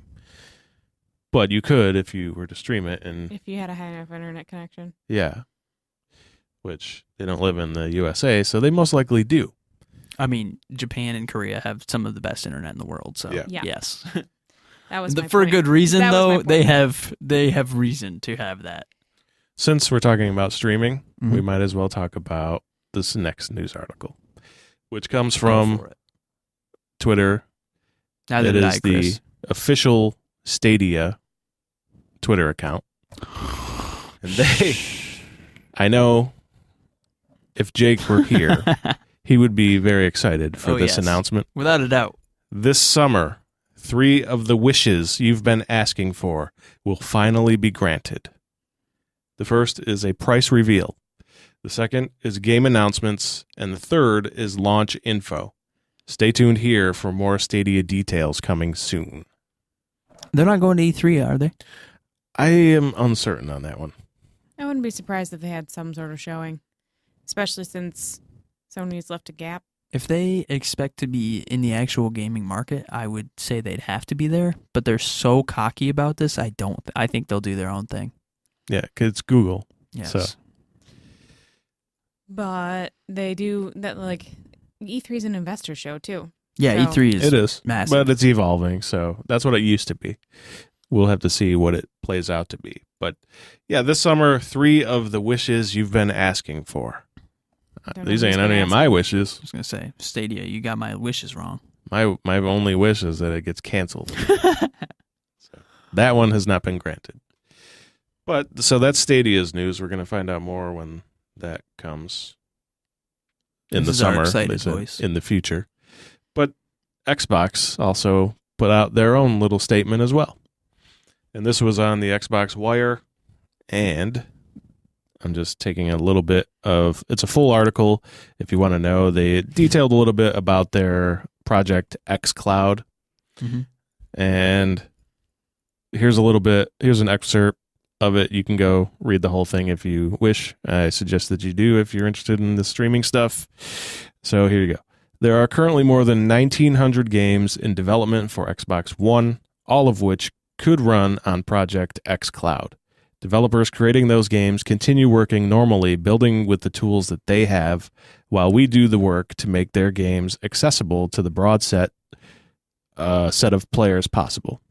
But you could if you were to stream it, and if you had a high enough internet connection. yeah, which they don't live in the USA, so they most likely do. I mean, Japan and Korea have some of the best internet in the world. So Yeah. Yeah. yes, That was my for a point. good reason That was my though. They point. have reason to have that. Since we're talking about streaming, we Mhm. might as well talk about this next news article, which comes Go from for it. Twitter. Neither It did is I, Chris. the official Stadia Twitter account. And I know if Jake were here, he would be very excited for Oh, this yes. announcement. Without a doubt. This summer, 3 of the wishes you've been asking for will finally be granted. The first is a price reveal. The second is game announcements. And the third is launch info. Stay tuned here for more Stadia details coming soon. They're not going to E3, are they? I am uncertain on that one. I wouldn't be surprised if they had some sort of showing, especially since Sony's left a gap. If they expect to be in the actual gaming market, I would say they'd have to be there. But they're so cocky about this. I think they'll do their own thing. Yeah, 'cause it's Google. Yes. So- But they do that. Like E3 is an investor show too. Yeah, So- E3 is It is. massive. But it's evolving, so that's what it used to be. We'll have to see what it plays out to be. But yeah, this summer, 3 of the wishes you've been asking for. Don't know These who's ain't been any of my wishes. I was going to say, Stadia, you got my wishes wrong. My only wish is that it gets canceled. So that one has not been granted. But so that's Stadia's news. We're going to find out more when that comes in This the is our summer, excited they said, voice. in the future. But Xbox also put out their own little statement as well. And this was on the Xbox Wire. And I'm just taking a little bit of, it's a full article. If you want to know, they detailed a little bit about their project xCloud. Mhm. And here's an excerpt of it. You can go read the whole thing if you wish. I suggest that you do if you're interested in the streaming stuff. So here you go. There are currently more than 1,900 games in development for Xbox One, all of which could run on Project xCloud. Developers creating those games continue working normally, building with the tools that they have, while we do the work to make their games accessible to the broad set of players possible.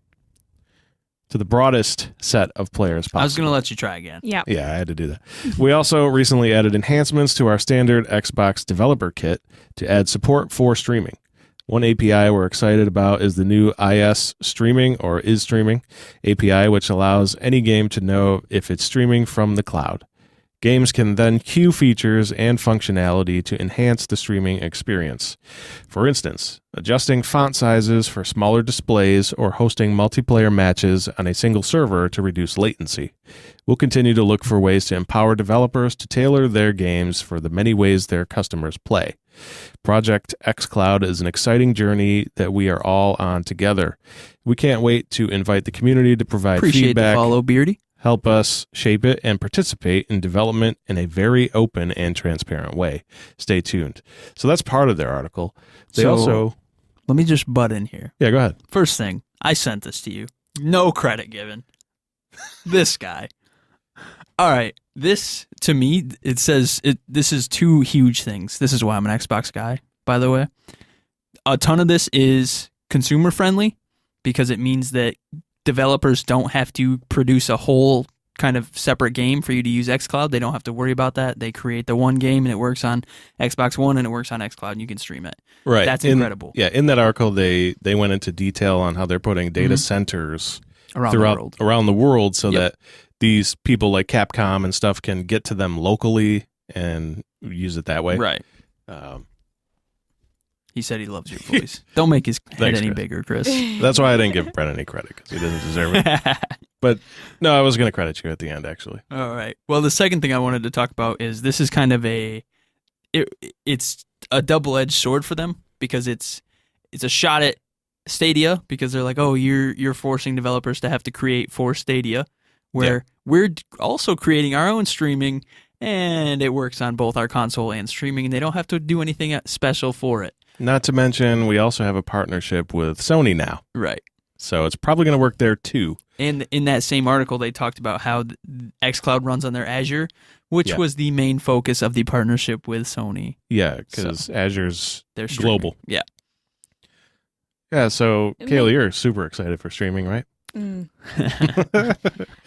To the broadest set of players possible. I was going to let you try again. Yeah. Yeah, I had to do that. We also recently added enhancements to our standard Xbox developer kit to add support for streaming. One API we're excited about is the new is streaming API, which allows any game to know if it's streaming from the cloud. Games can then queue features and functionality to enhance the streaming experience. For instance, adjusting font sizes for smaller displays or hosting multiplayer matches on a single server to reduce latency. We'll continue to look for ways to empower developers to tailor their games for the many ways their customers play. Project xCloud is an exciting journey that we are all on together. We can't wait to invite the community to provide Appreciate feedback. the follow, Beardy. Help us shape it and participate in development in a very open and transparent way. Stay tuned. So that's part of their article. They So- also... Let me just butt in here. Yeah, go ahead. First thing, I sent this to you. No credit given. This guy. All right. This, to me, it says this is two huge things. This is why I'm an Xbox guy, by the way. A ton of this is consumer friendly because it means that developers don't have to produce a whole kind of separate game for you to use xCloud. They don't have to worry about that. They create the one game and it works on Xbox One and it works on xCloud and you can stream it. Right. That's incredible. Yeah, in that article, they went into detail on how they're putting data centers Around around the world so Yep. that these people like Capcom and stuff can get to them locally and use it that way. Right. Um, He said he loves your voice. Don't make his head Thanks, any Chris. bigger, Chris. that's why I didn't give Brett any credit because he doesn't deserve it. But no, I was going to credit you at the end, actually. All right. Well, the second thing I wanted to talk about is this is kind of it's a double-edged sword for them because it's a shot at Stadia because they're like, oh, you're forcing developers to have to create for Stadia, where we're also creating our own streaming, and it works on both our console and streaming, and they don't have to do anything special for it. Not to mention, we also have a partnership with Sony now. Right. So it's probably going to work there too. And in that same article, they talked about how xCloud runs on their Azure, which Yeah. was the main focus of the partnership with Sony. Yeah, because Azure's They're streaming. global. Yeah. Yeah, so It Kaylee, may- you're super excited for streaming, right? Mm. No,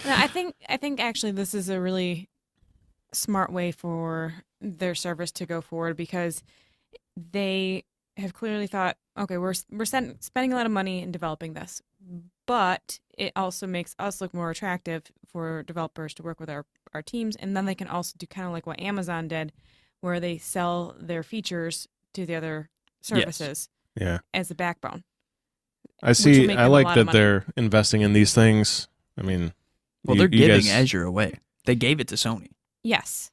I think actually this is a really smart way for their service to go forward because they have clearly thought, okay, we're spending a lot of money in developing this, but it also makes us look more attractive for developers to work with our teams, and then they can also do kind of like what Amazon did, where they sell their features to the other services Yeah. as the backbone. I will see. make I them a like lot of that money. they're investing in these things. I mean, Well, you- they're you giving guys- Azure away. They gave it to Sony. Yes.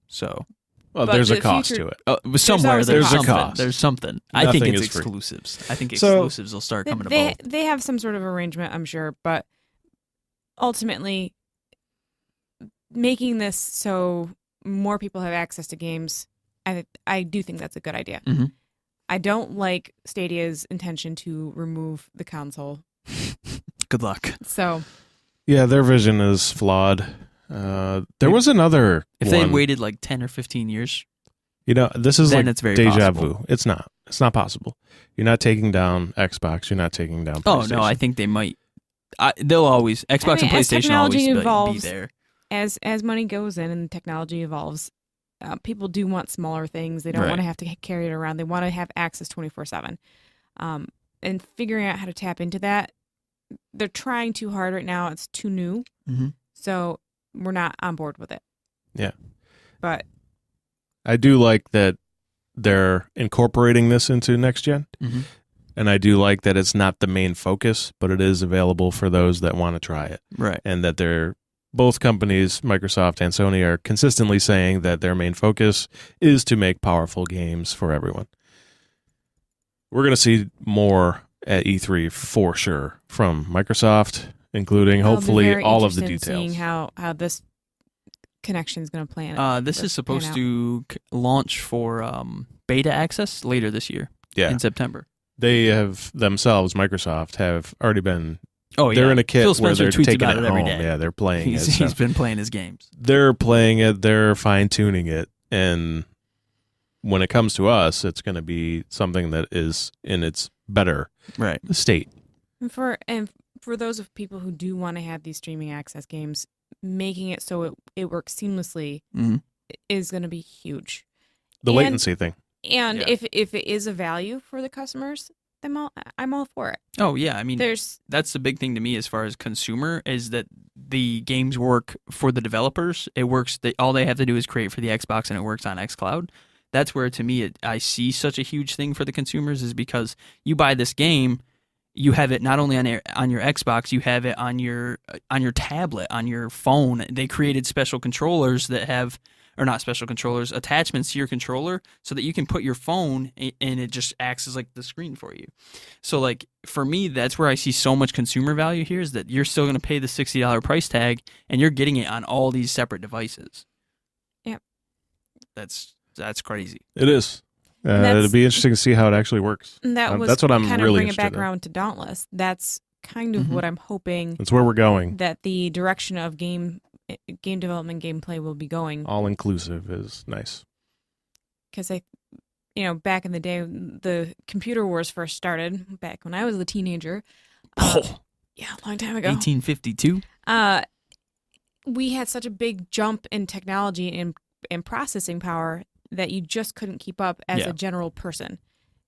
So Well, But there's a the cost future- to it. somewhere always a there's cost. something. There's a cost. There's something. I think Nothing it's is free. exclusives. I think So- exclusives will start coming to both. They have some sort of arrangement, I'm sure, but ultimately making this so more people have access to games, I do think that's a good idea. Mhm. I don't like Stadia's intention to remove the console. Good luck. So Yeah, their vision is flawed. There was another If they had one. waited like 10 or 15 years, This is then like it's very deja possible. vu. It's not. It's not possible. You're not taking down Xbox. You're not taking down oh PlayStation. no, I think they might. They'll always Xbox mean, and as PlayStation will always technology be evolves, there. as money goes in and technology evolves, people do want smaller things. They don't Right. want to have to carry it around. They want to have access 24/7. And figuring out how to tap into that. They're trying too hard right now. It's too new. Mm-hmm. So we're not on board with it. Yeah. But I do like that they're incorporating this into next gen. Mm-hmm. And I do like that it's not the main focus, but it is available for those that want to try it. Right. And that they're both companies, Microsoft and Sony, are consistently saying that their main focus is to make powerful games for everyone. We're going to see more at E3 for sure from Microsoft, including I'll be hopefully very all of the interested in details. Seeing how this connection is going to play. This is supposed to launch for beta access later this year. Yeah. In September. They have themselves, Microsoft, have already been. Oh yeah, They're in a kit Phil where Spencer they're tweets taking about it every home. day. Yeah, they're playing it. He's been playing his games. They're playing it. They're fine tuning it, and when it comes to us, it's going to be something that is in its better Right. state. And for those of people who do want to have these streaming access games, making it so it works seamlessly Mm-hmm. is going to be huge. The And- latency thing. And Yeah. if it is a value for the customers, then I'm all for it. Oh yeah, I mean, There's that's the big thing to me as far as consumer is that the games work for the developers. It works. All they have to do is create for the Xbox, and it works on xCloud. That's where, to me, I see such a huge thing for the consumers is because you buy this game, you have it not only on your Xbox, you have it on your tablet, on your phone. They created special controllers that have, or not special controllers, attachments to your controller so that you can put your phone and it just acts as like the screen for you. So like for me, that's where I see so much consumer value here is that you're still going to pay the $60 price tag and you're getting it on all these separate devices. Yep. That's crazy. It is. It'll be interesting to see how it actually works. and that was That's what I'm kind really of bring it interested back in. around to Dauntless. That's kind of Mhm. what I'm hoping That's where we're going. that the direction of game development gameplay will be going. All inclusive is nice. Because back in the day, the computer wars first started back when I was a teenager. Yeah, a long time ago. 1852. We had such a big jump in technology and processing power that you just couldn't keep up as Yeah. a general person.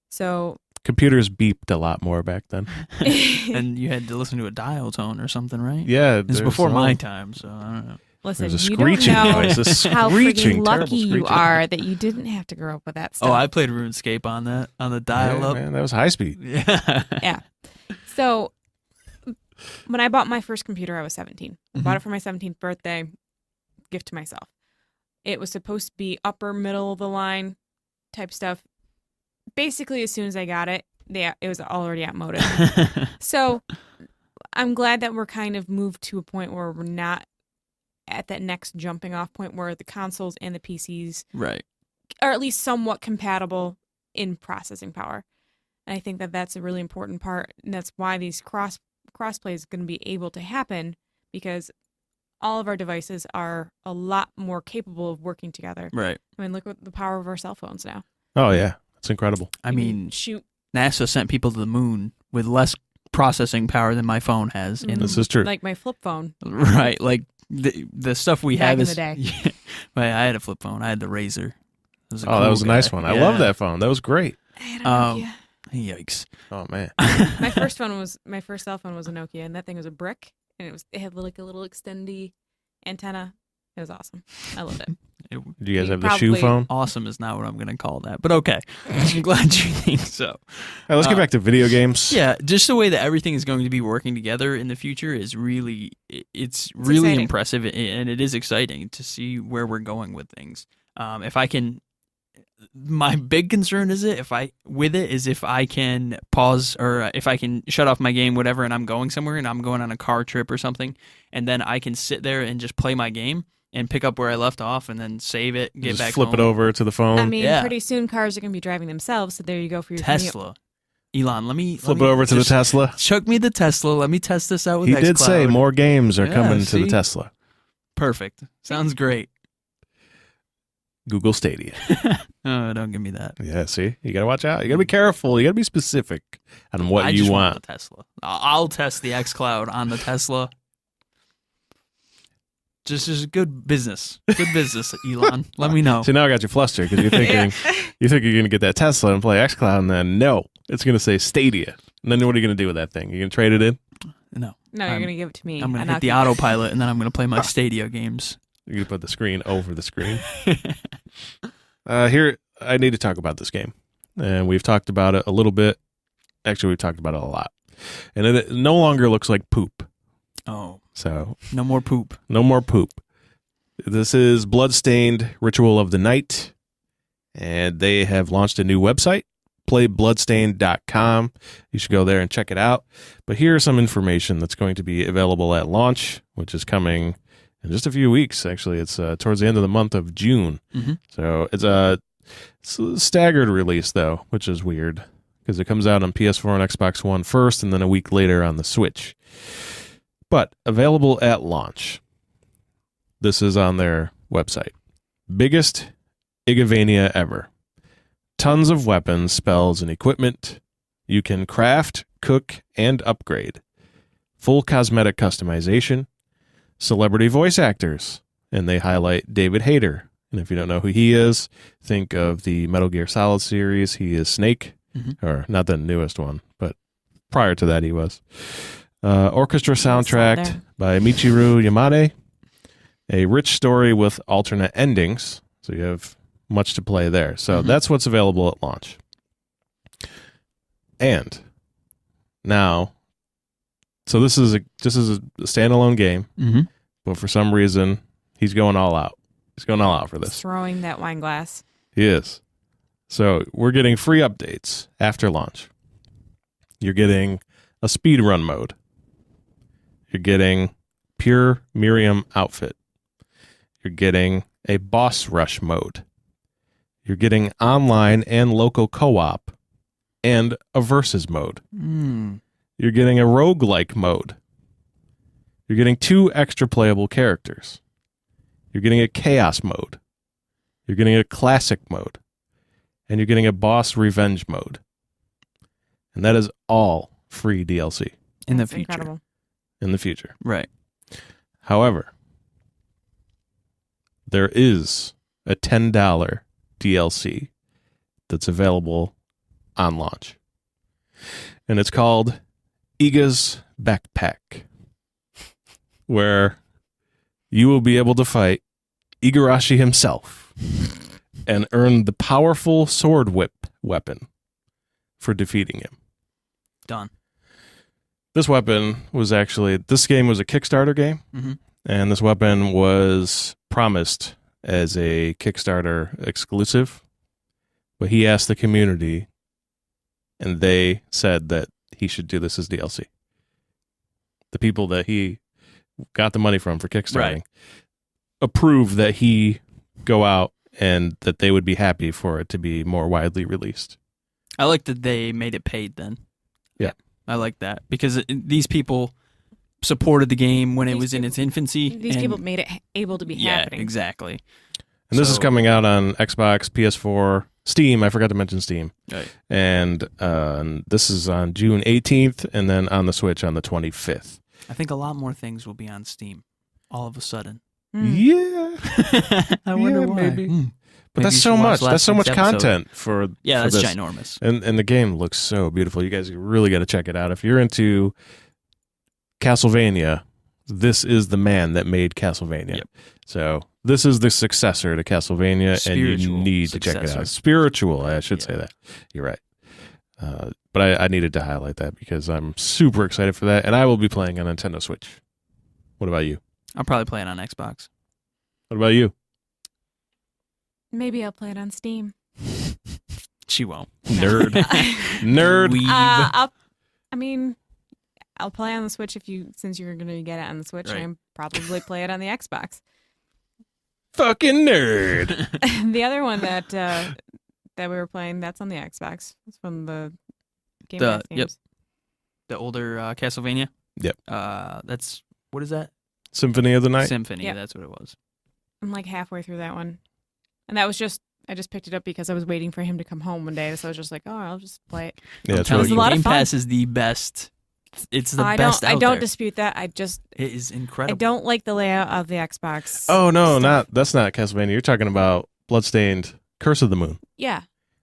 So Computers beeped a lot more back then. And you had to listen to a dial tone or something, right? Yeah. It's before my time, so I don't know. listen, There's a you don't screeching know noise. A how screeching, freaking terrible lucky you screeching. are that you didn't have to grow up with that stuff. Oh, I played RuneScape on the dial Yeah, up. man, that was high speed. Yeah. Yeah. So when I bought my first computer, I was 17. I bought it for my 17th birthday, gift to myself. It was supposed to be upper middle of the line type stuff. Basically, as soon as I got it, it was already outmoded. So I'm glad that we're kind of moved to a point where we're not at that next jumping off point where the consoles and the PCs Right. are at least somewhat compatible in processing power. And I think that that's a really important part. And that's why these crossplay is going to be able to happen because all of our devices are a lot more capable of working together. Right. I mean, look at the power of our cell phones now. Oh, yeah. It's incredible. I You can mean, shoot. NASA sent people to the moon with less processing power than my phone has. And This is true. Like my flip phone. right, like the stuff we Back have in is. the day. Yeah. Well, I had a flip phone. I had the Razor. It was a Oh, that cool was a nice guy. one. I Yeah. love that phone. That was great. I had a Nokia. Yikes. Oh, man. My first cell phone was a Nokia, and that thing was a brick, and it had like a little extendy antenna. It was awesome. I loved it. Do you guys You have the shoe probably- phone? Awesome is not what I'm going to call that, but okay. I'm glad you think so. All right, let's get back to video games. Yeah, just the way that everything is going to be working together in the future is really, it's really exciting. impressive, and it is exciting to see where we're going with things. My big concern is if I can pause or if I can shut off my game, whatever, and I'm going somewhere and I'm going on a car trip or something, and then I can sit there and just play my game and pick up where I left off and then save it, get Just back flip it home. over to the phone. I mean, Yeah. pretty soon cars are going to be driving themselves, so there you go for your commute. Tesla. Elon, let me Flip it over to the just Tesla. Chuck me the Tesla. Let me test this out with He xCloud. did say more games are Yeah, coming to see? the Tesla. Perfect. Sounds great. Google Stadia. Oh, don't give me that. Yeah, see? You got to watch out. You got to be careful. You got to be specific on what I you just want. the Tesla. I'll test the xCloud on the Tesla. Just good business. Good business, Elon. Let me know. See, now I got you flustered because you're thinking you think you're going to get that Tesla and play xCloud, and then no. It's going to say Stadia. And then what are you going to do with that thing? You going to trade it in? No. No, you're going to give it to me. I'm going and to I'll hit the keep- autopilot, and then I'm going to play my Stadia games. You're going to put the screen over the screen. Here, I need to talk about this game. And we've talked about it a little bit. Actually, we've talked about it a lot. And it no longer looks like poop. Oh, So, no more poop. no more poop. This is Bloodstained Ritual of the Night. And they have launched a new website, playbloodstained.com. You should go there and check it out. But here's some information that's going to be available at launch, which is coming in just a few weeks. Actually, it's towards the end of the month of June. Mm-hmm. So it's a staggered release, though, which is weird because it comes out on PS4 and Xbox One first, and then a week later on the Switch. But available at launch. This is on their website. Biggest Igavania ever. Tons of weapons, spells, and equipment. You can craft, cook, and upgrade. Full cosmetic customization. Celebrity voice actors. And they highlight David Hayter. And if you don't know who he is, think of the Metal Gear Solid series. He is Snake. Mhm. Or not the newest one, but prior to that he was. Orchestra Solid soundtrack there. by Michiru Yamane. A rich story with alternate endings. So you have much to play there. So that's what's available at launch. And now, so this is a standalone game, Mm-hmm. but for some reason he's going all out. He's going all out for this. Throwing that wine glass. He is. So we're getting free updates after launch. You're getting a speedrun mode. You're getting pure Miriam outfit. You're getting a boss rush mode. You're getting online and local co-op and a versus mode. Mm. You're getting a roguelike mode. You're getting 2 extra playable characters. You're getting a chaos mode. You're getting a classic mode. And you're getting a boss revenge mode. And that is all free DLC In the That's future. incredible. in the future. Right. However, there is a $10 DLC that's available on launch. And it's called Iga's Backpack, where you will be able to fight Igarashi himself and earn the powerful sword whip weapon for defeating him. Done. This game was a Kickstarter game. Mm-hmm. And this weapon was promised as a Kickstarter exclusive, but he asked the community, and they said that he should do this as DLC. The people that he got the money from for Kickstarting approved that he go out and that they would be happy for it to be more widely released. I like that they made it paid then. Yeah. I like that because these people supported the game when it These was in its infancy. These and- people made it able to be Yeah, happening. exactly. And this is So- coming out on Xbox, PS4, Steam. I forgot to mention Steam. Right. And this is on June 18th, and then on the Switch on the 25th. I think a lot more things will be on Steam all of a sudden. Yeah. I wonder Yeah, why. maybe. Mm. But Maybe that's you so should watch much. last That's so much week's episode. content for Yeah, for that's this. ginormous. And the game looks so beautiful. You guys really got to check it out. If you're into Castlevania, this is the man that made Castlevania. Yep. So this is the successor to Castlevania, and you Spiritual need to check it successor. out. Spiritual, I should Yeah. say that. You're right. But I needed to highlight that because I'm super excited for that, and I will be playing on Nintendo Switch. What about you? I'll probably play it on Xbox. What about you? Maybe I'll play it on Steam. She won't. Nerd. Nerd. Weeb. I'll play on the Switch since you're going to get it on the Switch, Right. and I'll probably play it on the Xbox. Fucking nerd. The other one that we were playing, that's on the Xbox. It's from the Game Pass games. Yep. The older Castlevania. Yep. That's what is that? Symphony of the Night. Symphony. Yep. That's what it was. I'm like halfway through that one. And that was I just picked it up because I was waiting for him to come home one day. So I was just like, I'll just play it. Yeah, I'm it's telling really a you, lot of Game fun. Pass is the best. It's the I best. don't out there. dispute that. It is incredible. I don't like the layout of the Xbox. Oh no, stuff. that's not Castlevania. You're talking about Bloodstained Curse of the Moon. Yeah.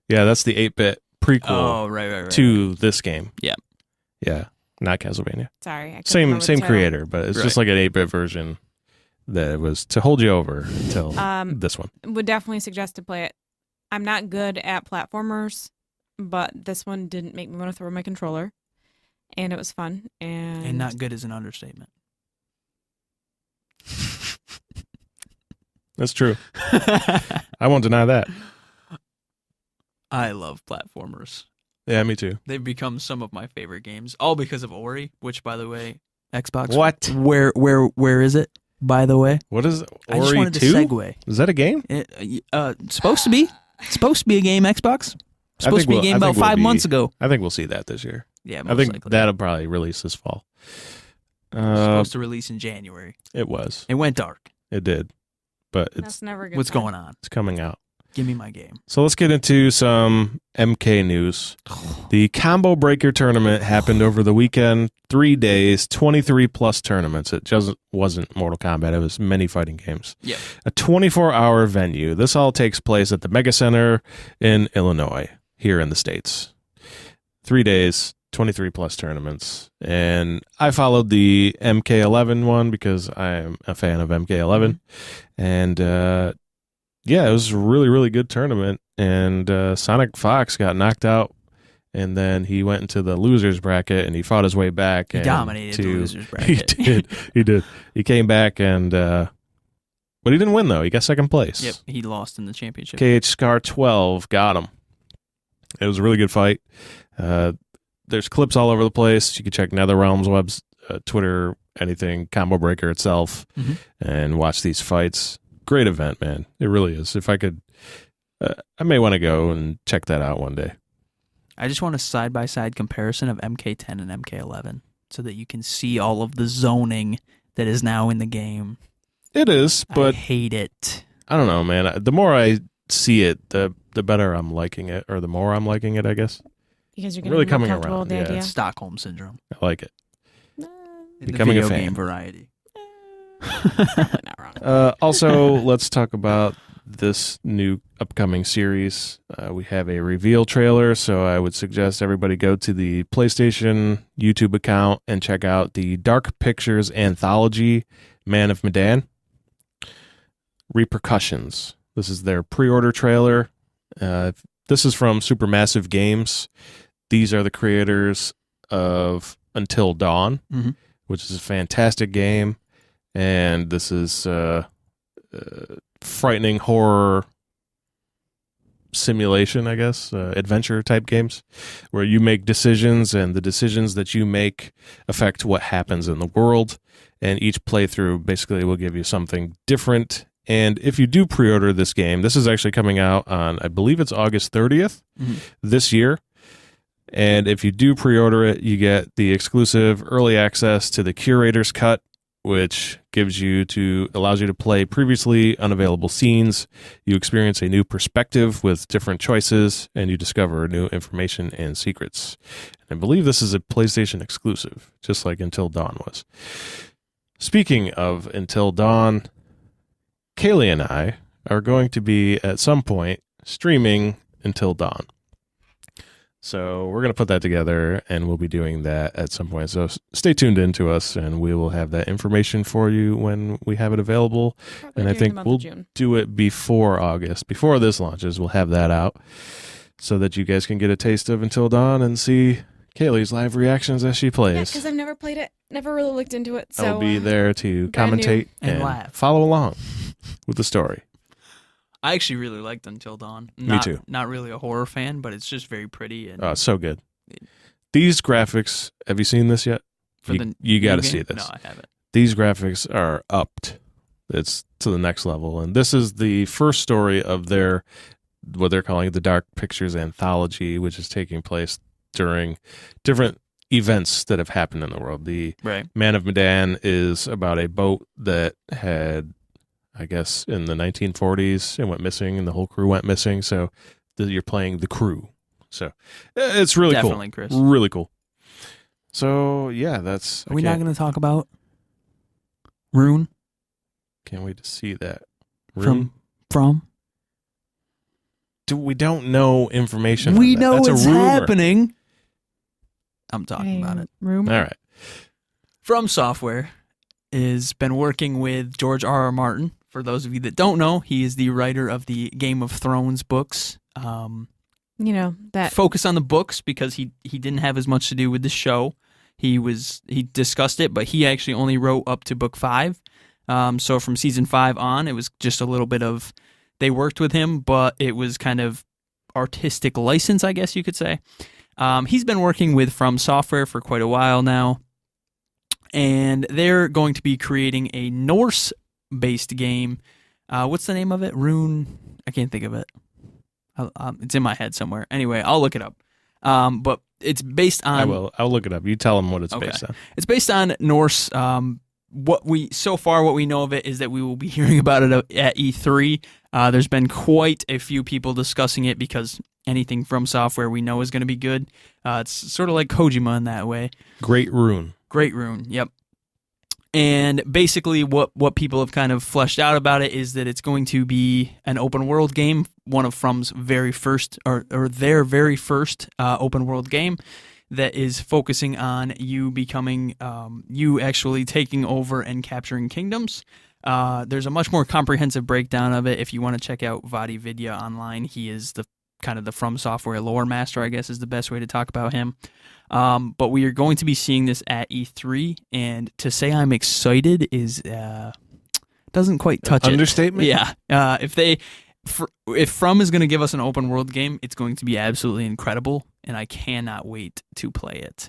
Yeah, that's the 8-bit prequel Oh, right. to this game. Yeah. Yeah, not Castlevania. Sorry, I couldn't Same remember the title. creator, but it's just Right. like an 8-bit version that was to hold you over until this one. Would definitely suggest to play it. I'm not good at platformers, but this one didn't make me want to throw my controller, and it was fun. And not good is an understatement. That's true. I won't deny that. I love platformers. Yeah, me too. They've become some of my favorite games, all because of Ori, which, by the way, Xbox. What? Where is it? By the way, What is I just Ori wanted 2? to segue. Is that a game? Supposed to be. It's supposed to be a game. Xbox. Supposed to be a game about 5 months ago. I think we'll see that this year. Yeah, I most think likely. that'll probably release this fall. Supposed to release in January. It was. It went dark. It did. But That's never good. What's going on? it's coming out. Give me my game. So let's get into some MK news. The Combo Breaker tournament happened over the weekend. 3 days, 23 plus tournaments. It just wasn't Mortal Kombat. It was many fighting games. Yep. A 24-hour venue. This all takes place at the Mega Center in Illinois, here in the States. 3 days, 23 plus tournaments. And I followed the MK11 one because I'm a fan of MK11. And yeah, it was a really, really good tournament. And Sonic Fox got knocked out. And then he went into the losers bracket and he fought his way back. He and dominated the losers bracket. He did. He came back and, but he didn't win though. He got second place. Yep, he lost in the championship. KH Scar 12 got him. It was a really good fight. There's clips all over the place. You can check NetherRealm's webs, Twitter, anything, Combo Breaker itself, and watch these fights. Great event, man. It really is. If I could, I may want to go and check that out one day. I just want a side-by-side comparison of MK10 and MK11 so that you can see all of the zoning that is now in the game. It is, I but hate it. I don't know, man. The more I see it, the better I'm liking it, or the more I'm liking it, I guess. Because you're Really getting coming more comfortable around, with the yeah. idea. Stockholm Syndrome. I like it. In Becoming the a video fan. game variety. Probably not wrong. Also, let's talk about this new upcoming series. We have a reveal trailer, so I would suggest everybody go to the PlayStation YouTube account and check out the Dark Pictures anthology, Man of Medan. Repercussions. This is their pre-order trailer. This is from Supermassive Games. These are the creators of Until Dawn, which is a fantastic game. And this is frightening horror simulation, I guess, adventure type games where you make decisions and the decisions that you make affect what happens in the world. And each playthrough basically will give you something different. And if you do pre-order this game, this is actually coming out on, I believe it's August 30th this year. And if you do pre-order it, you get the exclusive early access to the Curator's Cut, which allows you to play previously unavailable scenes. You experience a new perspective with different choices, and you discover new information and secrets. And I believe this is a PlayStation exclusive, just like Until Dawn was. Speaking of Until Dawn, Kailey and I are going to be at some point streaming Until Dawn. So we're going to put that together, and we'll be doing that at some point. So stay tuned in to us, and we will have that information for you when we have it available. Probably And I during the think month we'll of June. do it before August. Before this launches, we'll have that out so that you guys can get a taste of Until Dawn and see Kaylee's live reactions as she Yeah, plays. because I've never played it, never really looked into it. So I'll be there to brand new. commentate And and laugh. follow along with the story. I actually really liked Until Dawn. Me too. Not really a horror fan, but it's just very pretty. And So good. These graphics, have you seen this yet? You got to see this. No, I haven't. These graphics are upped. It's to the next level. And this is the first story of what they're calling the Dark Pictures anthology, which is taking place during different events that have happened in the world. The Right. Man of Medan is about a boat that had, I guess, in the 1940s, it went missing and the whole crew went missing. So you're playing the crew. So it's really Definitely, cool. Chris. Really cool. So yeah, that's. Are we not going to talk about Rune Can't wait to see that. Rune? from we don't know information. We on that. know That's it's a rumor. happening. I'm talking about it. Rumor. All right. From Software has been working with George R.R. Martin. For those of you that don't know, he is the writer of the Game of Thrones books. That Focus on the books because he didn't have as much to do with the show. He discussed it, but he actually only wrote up to book 5. So from season 5 on, it was just a little bit of they worked with him, but it was kind of artistic license, I guess you could say. He's been working with From Software for quite a while now, and they're going to be creating a Norse-based game. What's the name of it? Rune? I can't think of it. It's in my head somewhere. Anyway, I'll look it up. But it's based on... I will. I'll look it up. You tell them what it's based on. It's based on Norse. What we know of it is that we will be hearing about it at E3. There's been quite a few people discussing it because anything From Software we know is going to be good. It's sort of like Kojima in that way. Great Rune. Yep. And basically what people have kind of fleshed out about it is that it's going to be an open world game, one of From's very first, or their very first open world game that is focusing on you becoming, you actually taking over and capturing kingdoms. There's a much more comprehensive breakdown of it. If you want to check out Vadi Vidya online, he is the kind of the From Software lore master, I guess is the best way to talk about him. But we are going to be seeing this at E3, and to say I'm excited is doesn't quite touch it. Understatement? Yeah. If From is going to give us an open world game, it's going to be absolutely incredible, and I cannot wait to play it.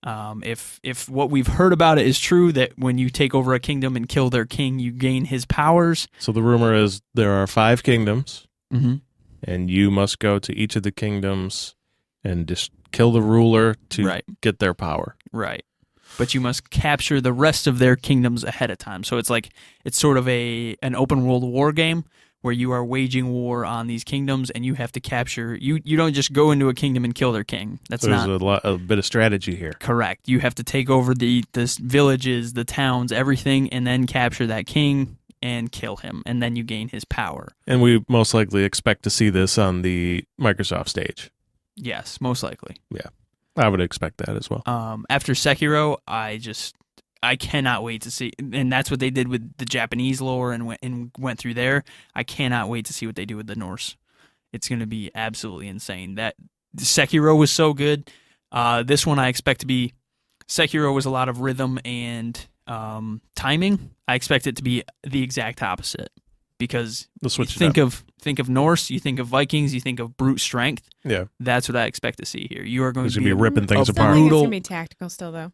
If what we've heard about it is true, that when you take over a kingdom and kill their king, you gain his powers. So the rumor is there are 5 kingdoms, Mm-hmm. and you must go to each of the kingdoms and just kill the ruler to get their power. Right. But you must capture the rest of their kingdoms ahead of time. So it's sort of an open world war game where you are waging war on these kingdoms, and you have to capture. You don't just go into a kingdom and kill their king. That's not There's a bit of strategy here. correct. You have to take over the villages, the towns, everything, and then capture that king and kill him, and then you gain his power. And we most likely expect to see this on the Microsoft stage. Yes, most likely. Yeah, I would expect that as well. After Sekiro, I cannot wait to see, and that's what they did with the Japanese lore and went through there. I cannot wait to see what they do with the Norse. It's going to be absolutely insane. That Sekiro was so good. This one I expect to be. Sekiro was a lot of rhythm and timing. I expect it to be the exact opposite, because think of Norse, you think of Vikings, you think of brute strength. Yeah, that's what I expect to see here. You are going to be ripping things Sounds apart. like it's gonna be tactical still, though.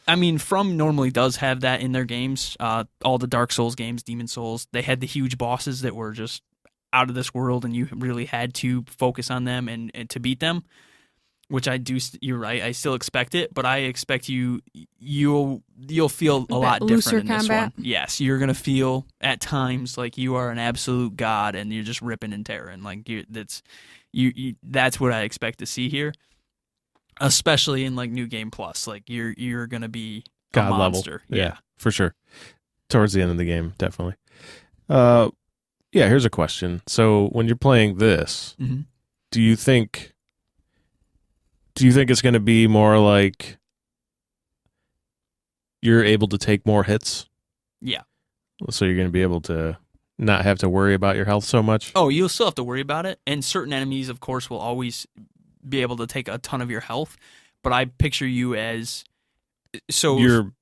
I mean, From normally does have that in their games. All the Dark Souls games, Demon Souls, they had the huge bosses that were just out of this world, and you really had to focus on them and to beat them. Which I do. You're right. I still expect it, but I expect you'll feel a lot looser different in this combat? one. Yes, you're gonna feel at times like you are an absolute god, and you're just ripping and tearing. Like that's what I expect to see here, especially in like New Game Plus. Like you're gonna be a God monster. level. Yeah, for sure. Towards the end of the game, definitely. Yeah. Here's a question. So when you're playing this, Mm-hmm. do you think it's going to be more like you're able to take more hits? Yeah. So you're going to be able to not have to worry about your health so much? Oh, you'll still have to worry about it. And certain enemies, of course, will always be able to take a ton of your health. But I picture you as you're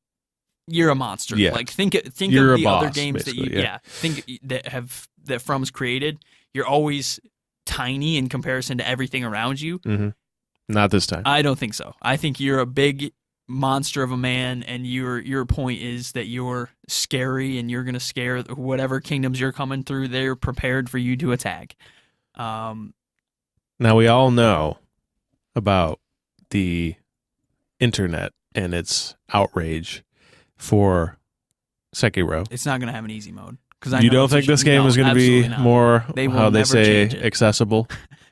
a monster. Yeah. Like think You're of the a other boss, games that basically, think that From's created. You're always tiny in comparison to everything around you. Mm-hmm. Not this time. I don't think so. I think you're a big monster of a man, and your point is that you're scary, and you're going to scare whatever kingdoms you're coming through. They're prepared for you to attack. Now, we all know about the internet and its outrage for Sekiro. It's not going to have an easy mode. You don't think this game is going to be more, how they say, change it. accessible?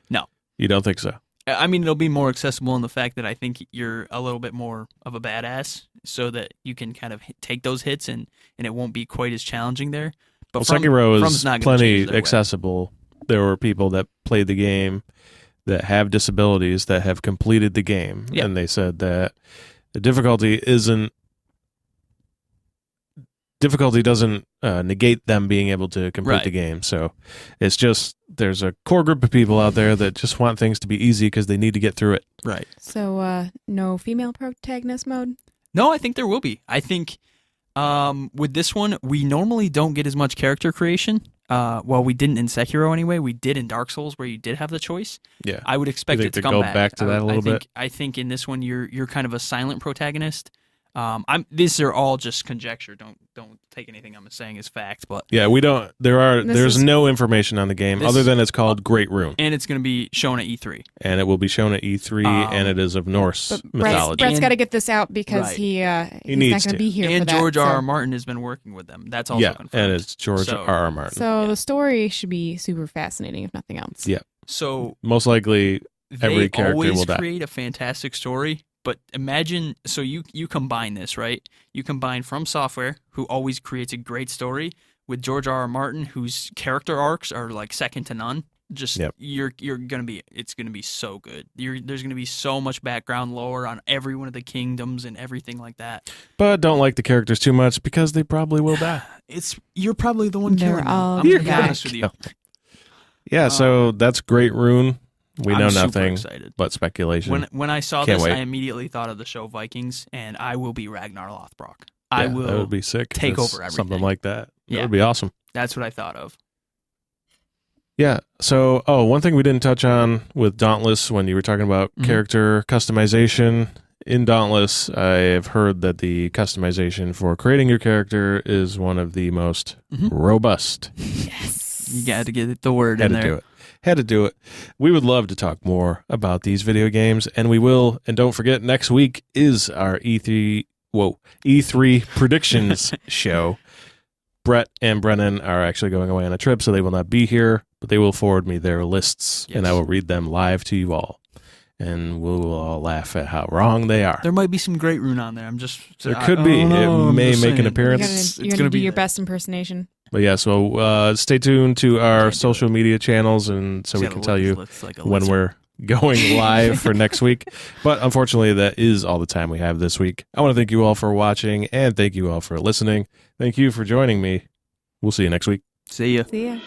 No. You don't think so? I mean, it'll be more accessible in the fact that I think you're a little bit more of a badass, so that you can kind of take those hits, and it won't be quite as challenging there. But Sekiro is not plenty change their way. accessible there were people that played the game that have disabilities that have completed the game, Yeah. and they said that the difficulty doesn't negate them being able to complete Right. the game. So it's just there's a core group of people out there that just want things to be easy because they need to get through it. Right. So, no female protagonist mode? No, I think there will be. I think with this one, we normally don't get as much character creation. Well, we didn't in Sekiro anyway. We did in Dark Souls, where you did have the choice. Yeah. I would expect You it think to they come go back to that a little bit? I think in this one, you're kind of a silent protagonist. These are all just conjecture. Don't take anything I'm saying as fact. But Yeah, we don't. There's no information on the game This- other than it's called Great Rune, and it's going to be shown at E3. and it will be shown at E3, and it is of Norse But mythology. Brett's And- got to get this out because Right. he's not needs going to. to be here for And that. George so. R.R. Martin has been working with them. That's also Yeah, confirmed. and it's George So- R.R. Martin. So the story should be super fascinating, if nothing else. Yeah. So Most likely, every they character always will die. create a fantastic story. But imagine, so you combine this, right? You combine From Software, who always creates a great story, with George R.R. Martin, whose character arcs are like second to none. Just Yep. it's gonna be so good. There's gonna be so much background lore on every one of the kingdoms and everything like that. But don't like the characters too much because they probably will die. You're probably the one They're killing them. all I'm gonna be back. honest with you. Yeah, so that's Great Rune. We know I'm super nothing excited. but speculation. When I saw Can't this, wait. I immediately thought of the show Vikings, and I will be Ragnar Lothbrok. Yeah, I that will would be sick. take It's over Something everything. like that. That Yeah. would be awesome. That's what I thought of. Yeah. So, one thing we didn't touch on with Dauntless when you were talking about Mhm. character customization in Dauntless, I have heard that the customization for creating your character is one of the most Mhm. robust. You got to get the word Had in to there. do it. Had to do it. We would love to talk more about these video games, and we will. And don't forget, next week is our E3 predictions show. Brett and Brennan are actually going away on a trip, so they will not be here, but they will forward me their lists, and I Yes. will read them live to you all. And we will all laugh at how wrong they are. There might be some great rune on there. I'm just There could be. It may make an You're appearance. going to do your best impersonation. But yeah, so stay tuned to our social media channels, and so we can tell you when we're going live for next week. But unfortunately, that is all the time we have this week. I want to thank you all for watching, and thank you all for listening. Thank you for joining me. We'll see you next week. See ya. See ya.